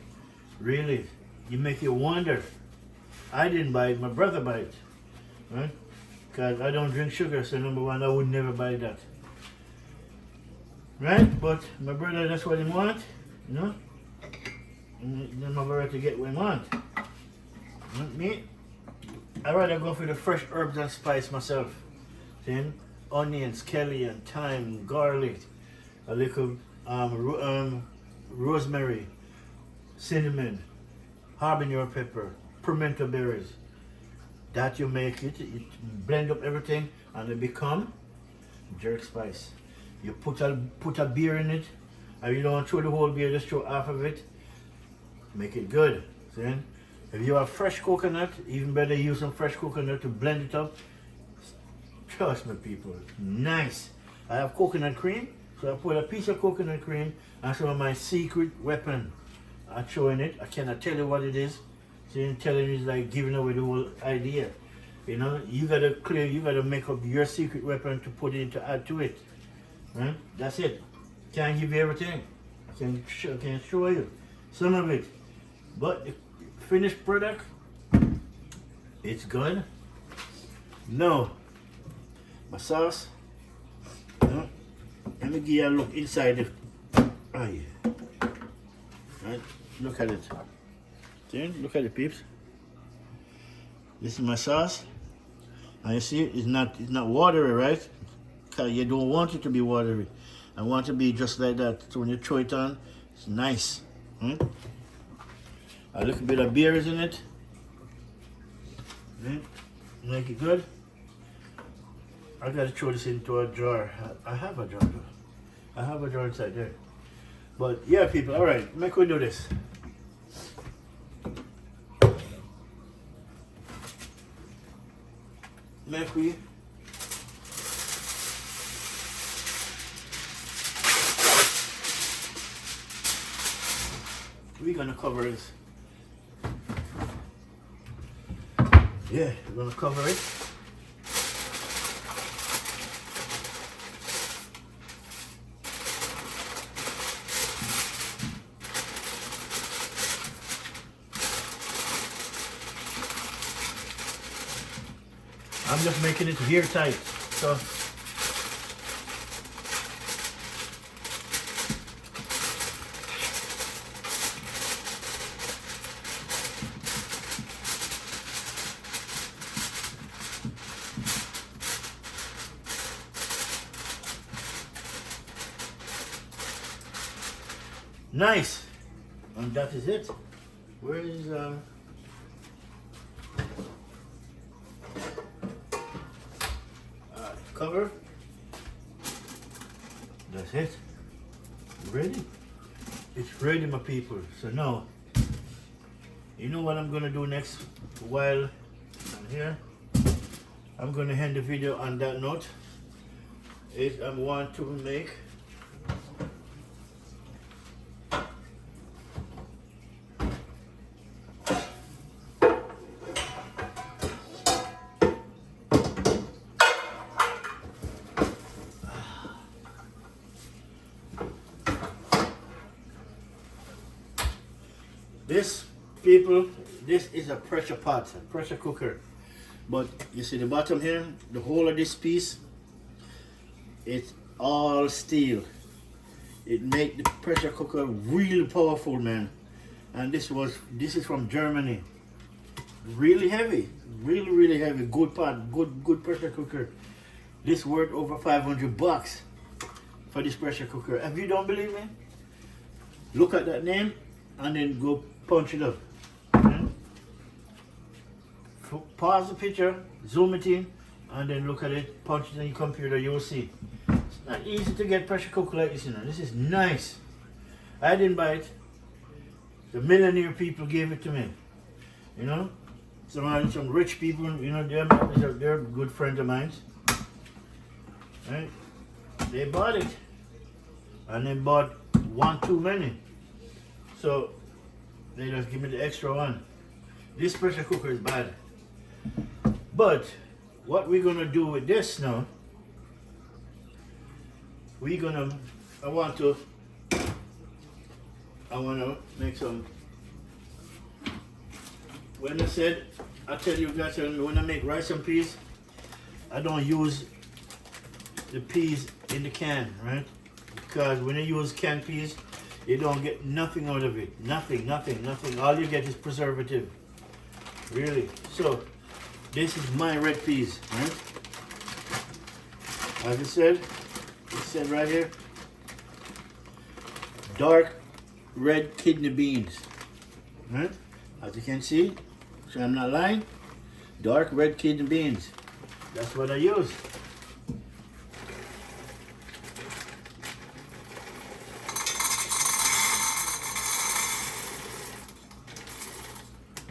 really. You make you wonder. I didn't buy it, my brother buy it. Right? Because I don't drink sugar, so number one, I would never buy that. Right? But my brother, that's what he want, you know? And then my brother to get what he want. Not me. I'd rather go for the fresh herbs and spice myself. Then onion, skallion, thyme, garlic, a little rosemary, cinnamon, habanero pepper, pimento berries. That you make it, you blend up everything and it become jerk spice. You put a beer in it, and you don't throw the whole beer, just throw half of it. Make it good. See? If you have fresh coconut, even better use some fresh coconut to blend it up. Trust me, people, nice. I have coconut cream, so I put a piece of coconut cream and some of my secret weapon. I'm showing it. I cannot tell you what it is. See, telling you is like giving away the whole idea. You know, you gotta make up your secret weapon to put in to add to it. Right? That's it. Can't give you everything. I can show you some of it, but the finished product, it's good. Now, my sauce. Let me give you a look inside it. Oh yeah. Right, look at it. See, look at it, peeps. This is my sauce. And you see, it's not watery, right? Because you don't want it to be watery. I want it to be just like that. So when you throw it on, it's nice. A little bit of beer is in it. Make it good. I gotta throw this into a jar. I have a jar though. I have a jar inside there. But yeah, people, all right, make we do this. Make we. We're gonna cover this. Yeah, we're gonna cover it. I'm just making it here tight, so Nice. And that is it. Where is cover? That's it. Ready? It's ready, my people. So now, you know what I'm gonna do next while I'm here? I'm gonna end the video on that note. Is I want to make this, people. This is a pressure pot, a pressure cooker. But you see the bottom here, the whole of this piece, it's all steel. It make the pressure cooker really powerful, man. And this is from Germany. Really heavy, really heavy. Good pot, good pressure cooker. This worth over 500 bucks for this pressure cooker. If you don't believe me, look at that name and then go punch it up. Pause the picture, zoom it in, and then look at it, punch it in your computer, you'll see. It's not easy to get pressure cooker like this, you know. This is nice. I didn't buy it. The millionaire people gave it to me. You know? Some rich people, you know, they're good friends of mine. Right? They bought it. And they bought one too many. So they just give me the extra one. This pressure cooker is bad. But what we're gonna do with this now, I want to make some. When I tell you guys, when I make rice and peas, I don't use the peas in the can, right? Because when you use canned peas, you don't get nothing out of it. Nothing. All you get is preservative. Really. So this is my red peas, right? As it said right here, dark red kidney beans, right? As you can see, so I'm not lying, dark red kidney beans. That's what I use.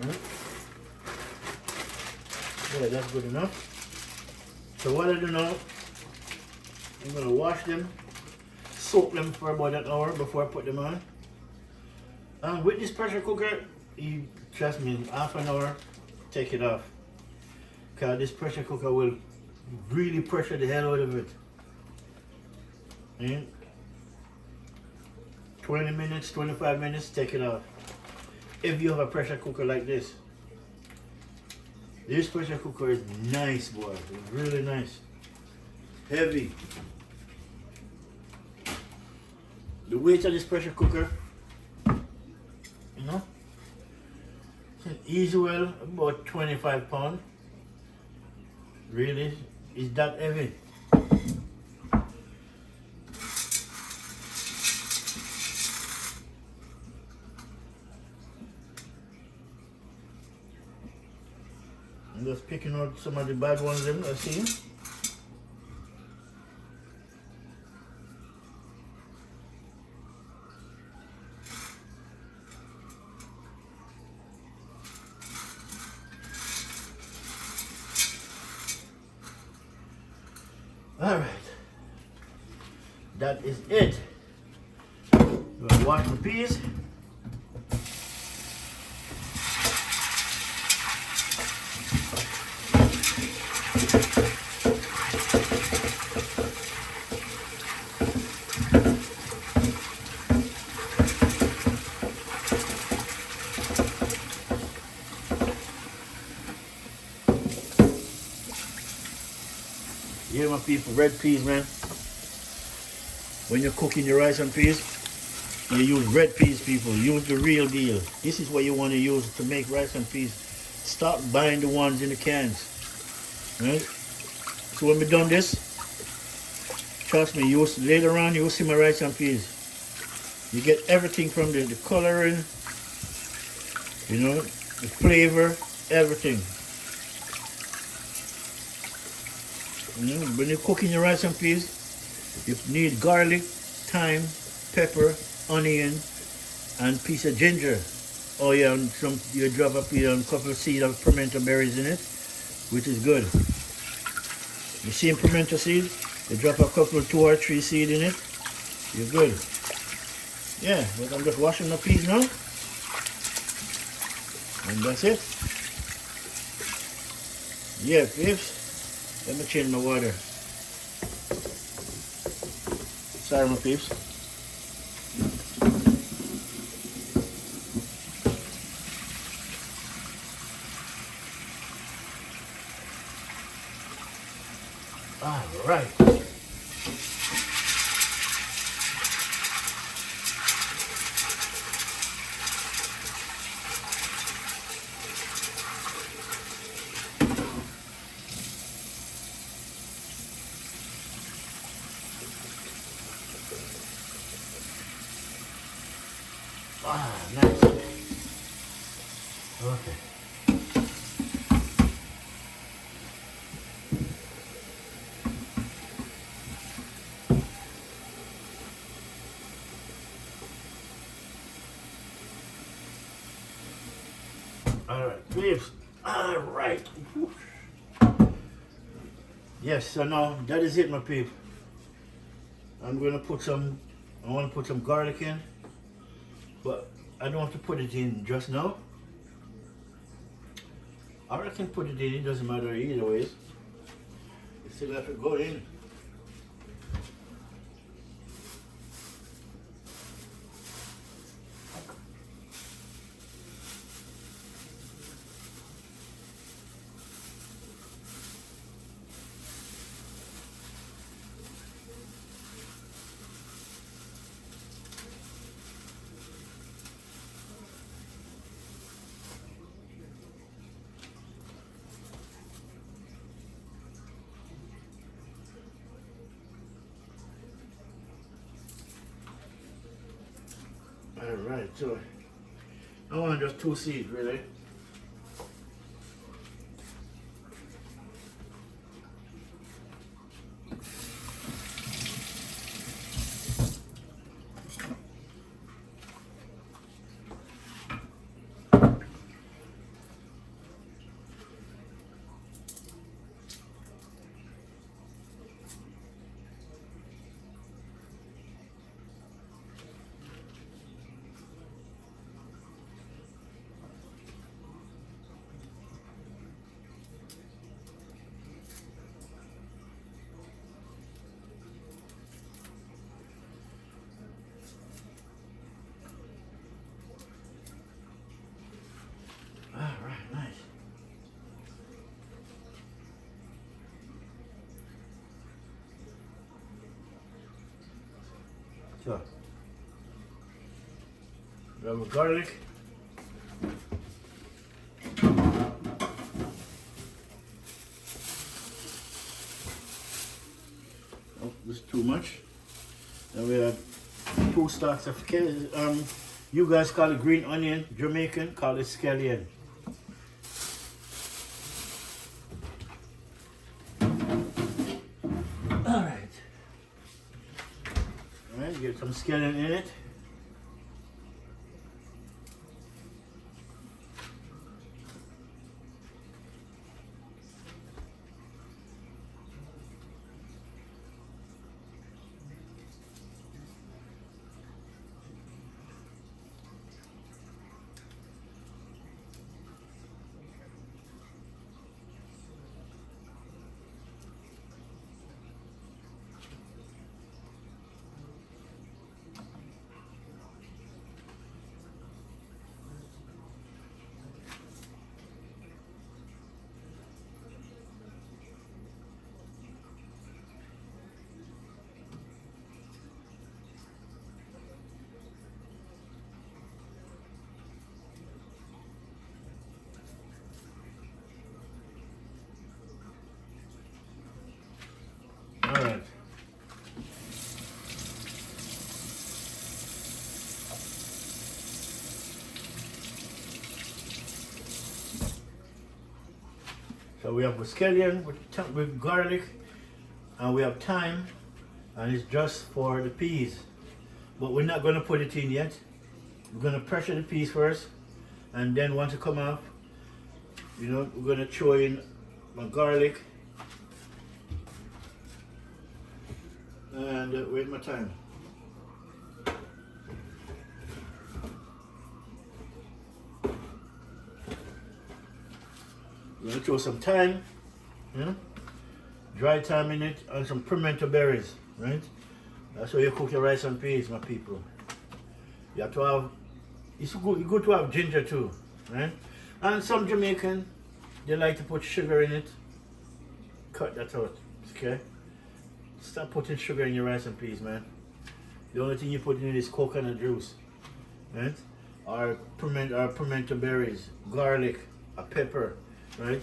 Right? Yeah, that's good enough. So what I do now, I'm going to wash them, soak them for about an hour before I put them on. And with this pressure cooker, you trust me, half an hour, take it off. Because this pressure cooker will really pressure the hell out of it. And 20 minutes, 25 minutes, take it off. If you have a pressure cooker like this. This pressure cooker is nice, boy. It's really nice. Heavy. The weight of this pressure cooker, you know, easy well about 25 pounds. Really, it's that heavy. I'm just picking out some of the bad ones in, I see. All right, that is it. I'm gonna wash the peas. Yeah, my people, red peas, man. When you're cooking your rice and peas, you use red peas, people. Use the real deal. This is what you want to use to make rice and peas. Stop buying the ones in the cans. Right? So when we done this, trust me, later on you'll see my rice and peas. You get everything from the coloring, you know, the flavor, everything. You know, when you're cooking your rice and peas, you need garlic, thyme, pepper, onion, and piece of ginger. Oh yeah, and some you drop a couple of seeds of pimento berries in it, which is good. You see in pimento seed, you drop a couple, 2 or 3 seeds in it, you're good. Yeah, but I'm just washing the peas now, and that's it. Yeah, peeps. Let me change my water. Sorry, my peeps. All right. Ah, nice. Okay. All right, peeps. All right. Yes, so now that is it, my peep. I'm gonna put some. I want to put some garlic in, but I don't have to put it in just now. Or I can put it in. It doesn't matter either way. You still have to go in. All right, so I want just 2 seeds, really. All right, nice. So, grab a garlic. Oh, this is too much. Then we have 2 stalks of you guys call it green onion, Jamaican call it scallion. Alright. Alright, get some scallion in it. we have scallion with garlic, and we have thyme, and it's just for the peas. But we're not going to put it in yet. We're going to pressure the peas first, and then once it come off, you know, we're going to throw in my garlic and where's my thyme? We're going to throw some thyme, you know, dry thyme in it, and some pimento berries, right? That's how you cook your rice and peas, my people. You have to have, it's good to have ginger too, right? And some Jamaican, they like to put sugar in it. Cut that out, okay? Stop putting sugar in your rice and peas, man. The only thing you put in it is coconut juice, right? Or pimento berries, garlic, a pepper, right?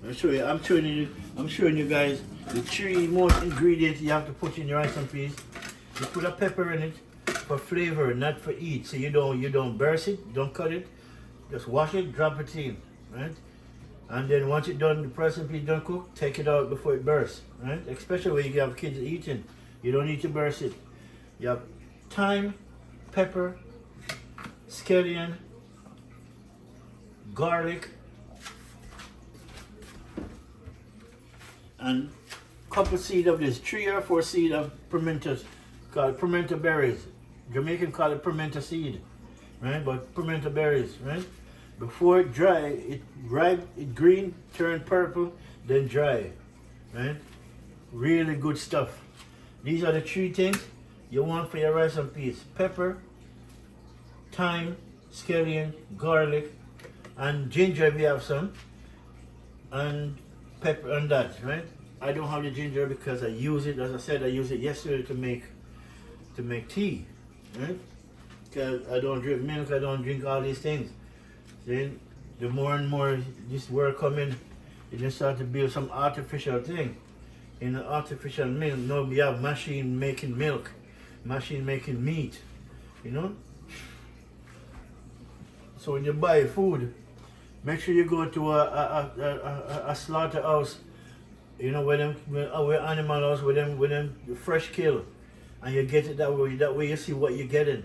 I'm showing you guys the 3 most ingredients you have to put in your rice and peas. You put a pepper in it for flavor, not for eat. So you don't burst it, don't cut it. Just wash it, drop it in, right? And then once it's done, the rice and peas done cook, take it out before it bursts, right? Especially when you have kids eating, you don't need to burst it. You have thyme, pepper, scallion, garlic, and couple seed of this, 3 or 4 seed of pimentos, called pimento berries. Jamaican call it pimento seed, right? But pimento berries, right? Before it dry, it ripe, it green, turn purple, then dry, right? Really good stuff. These are the 3 things you want for your rice and peas: pepper, thyme, scallion, garlic, and ginger if you have some, and pepper and that, right? I don't have the ginger because I use it, as I said, I used it yesterday to make tea, right? Because I don't drink milk, I don't drink all these things. Then the more and more this world coming, you just start to build some artificial thing. In the artificial milk, now we have machine making milk, machine making meat, you know? So when you buy food, make sure you go to a slaughterhouse, you know, where animal house, where them fresh kill, and you get it that way. That way you see what you're getting.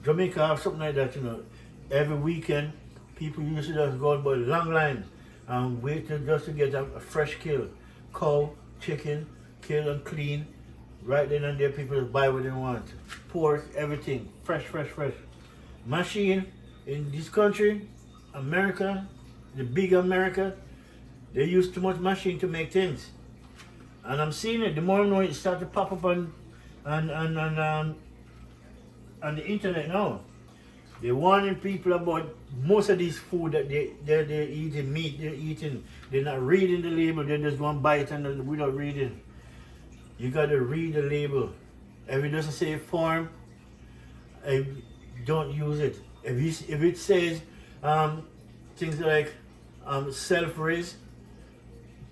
Jamaica have something like that, you know. Every weekend, people used to just go by long line and wait just to get a fresh kill. Cow, chicken, kill and clean. Right then and there, people just buy what they want. Pork, everything, fresh. Machine in this country, America, the big America, they use too much machine to make things. And I'm seeing it, the more and more it starts to pop up on the internet now. They're warning people about most of these food that they're eating, meat they're eating. They're not reading the label, they just go and buy it and without reading. You gotta read the label. If it doesn't say farm, don't use it. If it says things like self-raised,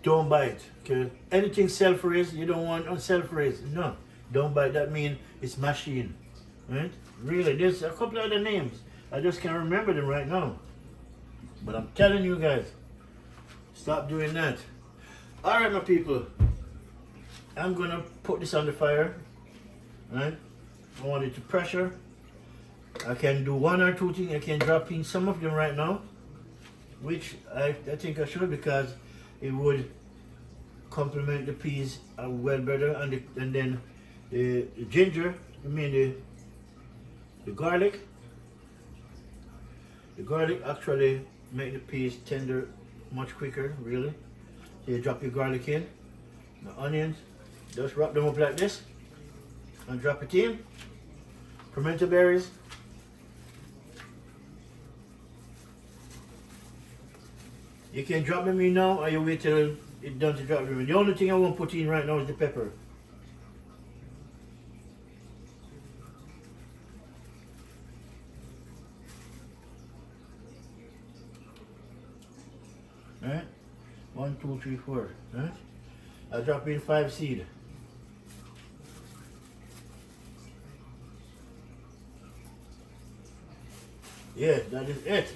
don't buy it. Okay? Anything self-raised, you don't want on self-raised. No, don't buy it. That means it's machine. Right? Really, there's a couple other names. I just can't remember them right now. But I'm telling you guys, stop doing that. Alright, my people. I'm gonna put this on the fire. Right? I want it to pressure. I can do 1 or 2 things. I can drop in some of them right now, which I think I should, because it would complement the peas well better, and then the ginger, the garlic. The garlic actually make the peas tender much quicker, really. So you drop your garlic in, the onions, just wrap them up like this, and drop it in. Pimento berries. You can drop them in now, or you wait till it's done to drop them in. The only thing I won't put in right now is the pepper. Right? 1, 2, 3, 4. Right? I'll drop in 5 seed. Yeah, that is it.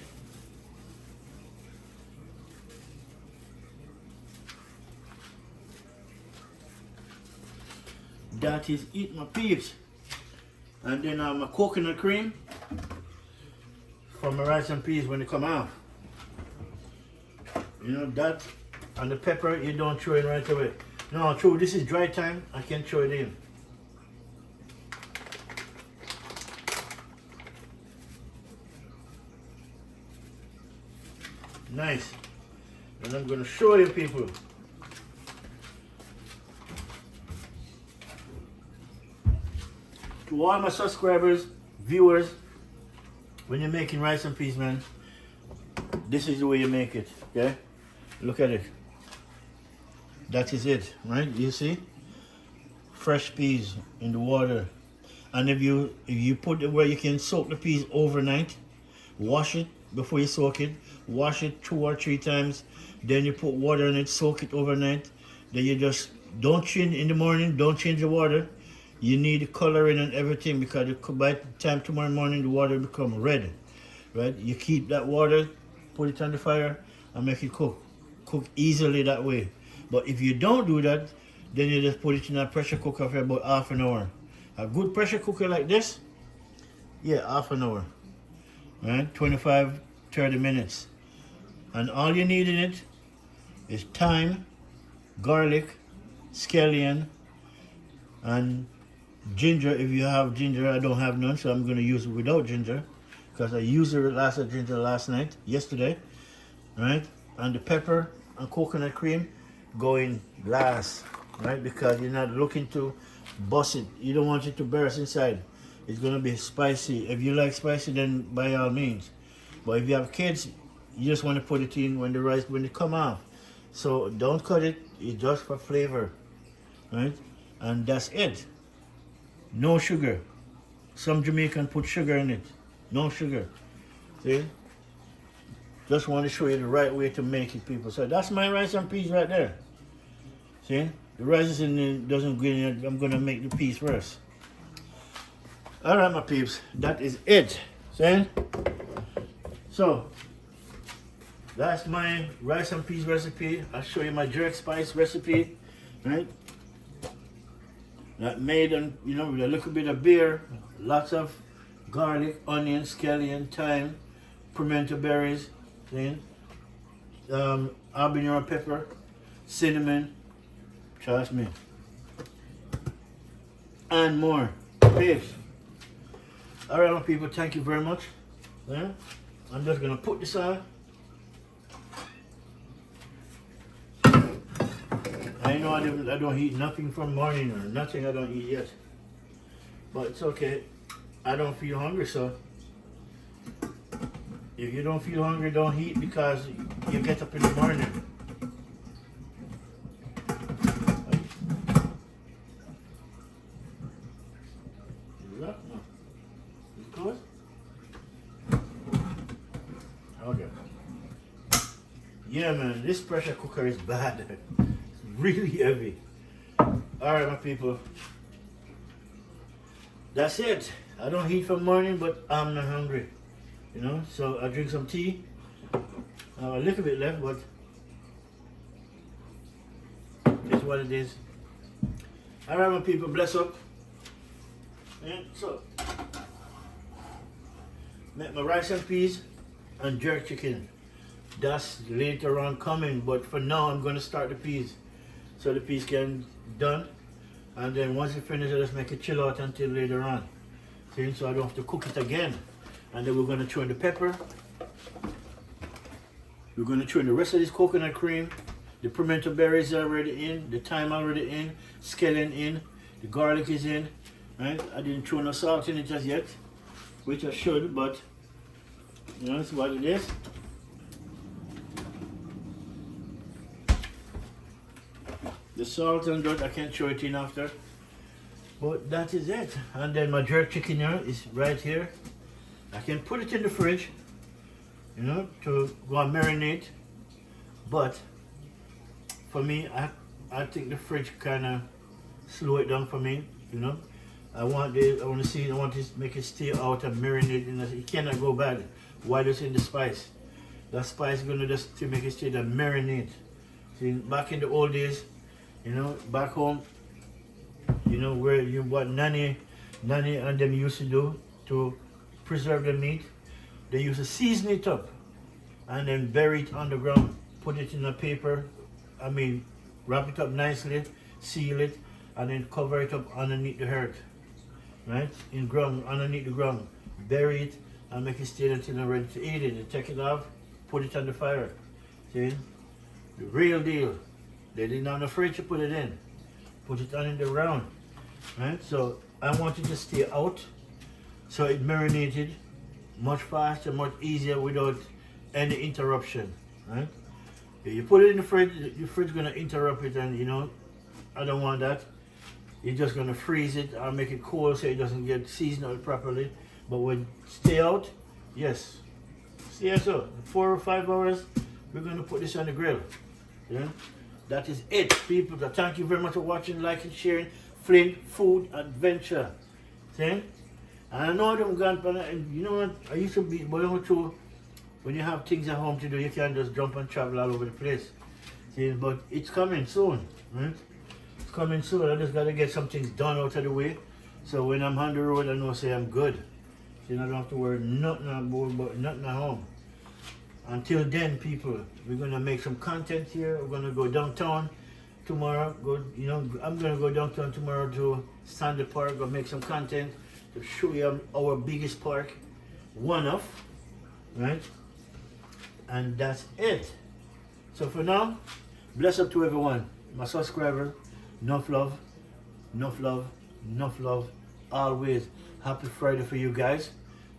that is it, my peeps. And then my coconut cream for my rice and peas when they come out. You know that, and the pepper you don't throw it right away. No, true, this is dry time, I can throw it in. Nice. And I'm gonna show you people. To all my subscribers, viewers, when you're making rice and peas, man, this is the way you make it, okay? Look at it. That is it, right? You see? Fresh peas in the water. And if you put it where you can soak the peas overnight, wash it before you soak it, wash it 2 or 3 times, then you put water in it, soak it overnight, then you just don't change in the morning, don't change the water. You need the coloring and everything, because by the time tomorrow morning the water become red, right? You keep that water, put it on the fire and make it cook easily that way. But if you don't do that, then you just put it in a pressure cooker for about half an hour. A good pressure cooker like this, yeah, half an hour, right? 25-30 minutes. And all you need in it is thyme, garlic, scallion, and ginger. If you have ginger, I don't have none, so I'm going to use it without ginger, because I used the last ginger yesterday, right? And the pepper and coconut cream go in glass, right? Because you're not looking to bust it. You don't want it to burst inside. It's going to be spicy. If you like spicy, then by all means. But if you have kids, you just want to put it in when they come off. So don't cut it. It's just for flavor, right? And that's it. No sugar. Some Jamaican put sugar in it. No sugar. See? Just want to show you the right way to make it, people. So that's my rice and peas right there. See? The rice is in there, doesn't go in there. I'm going to make the peas first. Alright, my peeps. That is it. See? So, that's my rice and peas recipe. I'll show you my jerk spice recipe. Right? That made on, you know, with a little bit of beer, lots of garlic, onion, scallion, thyme, pimento berries, habanero pepper, cinnamon, trust me, and more. Peace. Alright, my people, thank you very much. Yeah? I'm just gonna put this on. I know I don't eat nothing from morning, or nothing I don't eat yet. But it's okay. I don't feel hungry, so if you don't feel hungry, don't eat, because you get up in the morning. Okay. Yeah, man, this pressure cooker is bad. It's really heavy. Alright, my people. That's it. I don't eat for morning, but I'm not hungry. You know, so I drink some tea. I have a little bit left, but it's what it is. Alright, my people, bless up. And so, make my rice and peas and jerk chicken. That's later on coming, but for now I'm going to start the peas, so the peas can done, and then once it finishes, I just make it chill out until later on. See, so I don't have to cook it again. And then we're going to throw in the pepper. We're going to throw in the rest of this coconut cream. The pimento berries are already in, the thyme already in, scallion in, the garlic is in. Right? I didn't throw no salt in it just yet, which I should, but you know, that's what it is. The salt and that I can't throw it in after, but that is it. And then my jerk chicken here is right here. I can put it in the fridge, you know, to go and marinate. But for me, I think the fridge kind of slow it down for me, you know. I want to make it stay out and marinate. It cannot go bad while it's in the spice. That spice is gonna just to make it stay there, marinate. See, back in the old days, you know, back home, You know where you what nanny and them used to do to preserve the meat? They used to season it up and then bury it underground, put it in a paper, I mean, wrap it up nicely, seal it, and then cover it up underneath the earth, right? In ground, underneath the ground, bury it and make it stay until they're ready to eat it. They take it off, put it on the fire. See? The real deal. They did not afraid to put it in. Put it on in the ground, right? So I want it to stay out, so it marinated much faster, much easier without any interruption, right? If you put it in the fridge is gonna interrupt it, and you know, I don't want that. You're just gonna freeze it or make it cold so it doesn't get seasoned out properly. But when stay out, yes. See, so 4 or 5 hours, we're gonna put this on the grill. Yeah, that is it, people. So thank you very much for watching, liking, sharing. Flint Food Adventure. See? And I know them grandpa, and you know what? I used to be, but I'm too. When you have things at home to do, you can't just jump and travel all over the place. See, but it's coming soon, right? It's coming soon. I just gotta get some things done out of the way. So when I'm on the road, I know say I'm good. So I don't have to worry nothing about nothing at home. Until then, people, we're gonna make some content here. We're gonna go downtown tomorrow. I'm gonna go downtown tomorrow to Sandy Park. Go make some content to show you our biggest park, one of, right? And that's it. So for now, bless up to everyone. My subscriber, enough love, enough love, enough love. Always happy Friday for you guys.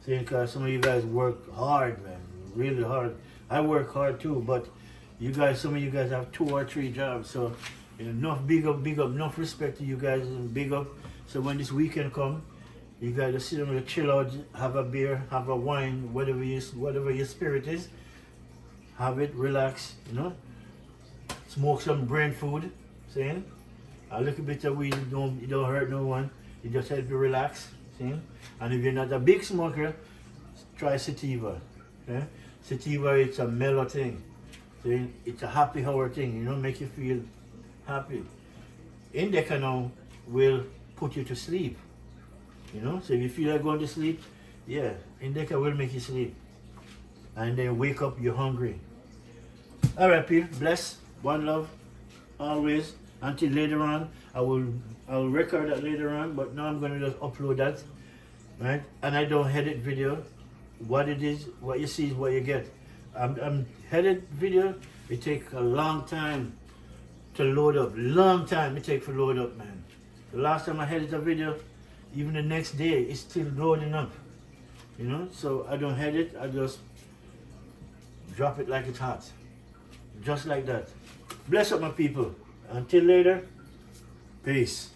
See, because some of you guys work hard, man, really hard. I work hard too, but you guys, some of you guys have 2 or 3 jobs. So enough big up, enough respect to you guys, and big up. So when this weekend come, you guys just sit down and chill out, have a beer, have a wine, whatever your spirit is. Have it, relax, you know. Smoke some brain food, see? A little bit of weed, it don't hurt no one. It just help you relax, see? And if you're not a big smoker, try sativa. Okay? Sativa, it's a mellow thing. See? It's a happy hour thing, you know, make you feel happy. Indica now will put you to sleep. You know, so if you feel like going to sleep, yeah, indica will make you sleep. And then wake up, you're hungry. All right, people, bless, one love, always. Until later on, I'll record that later on, but now I'm gonna just upload that, right? And I don't edit video. What it is, what you see is what you get. I'm edit video. It takes a long time to load up. Long time it takes to load up, man. The last time I edited a video, even the next day, it's still loading up. You know, so I don't edit. I just drop it like it's hot. Just like that. Bless up, my people. Until later, peace.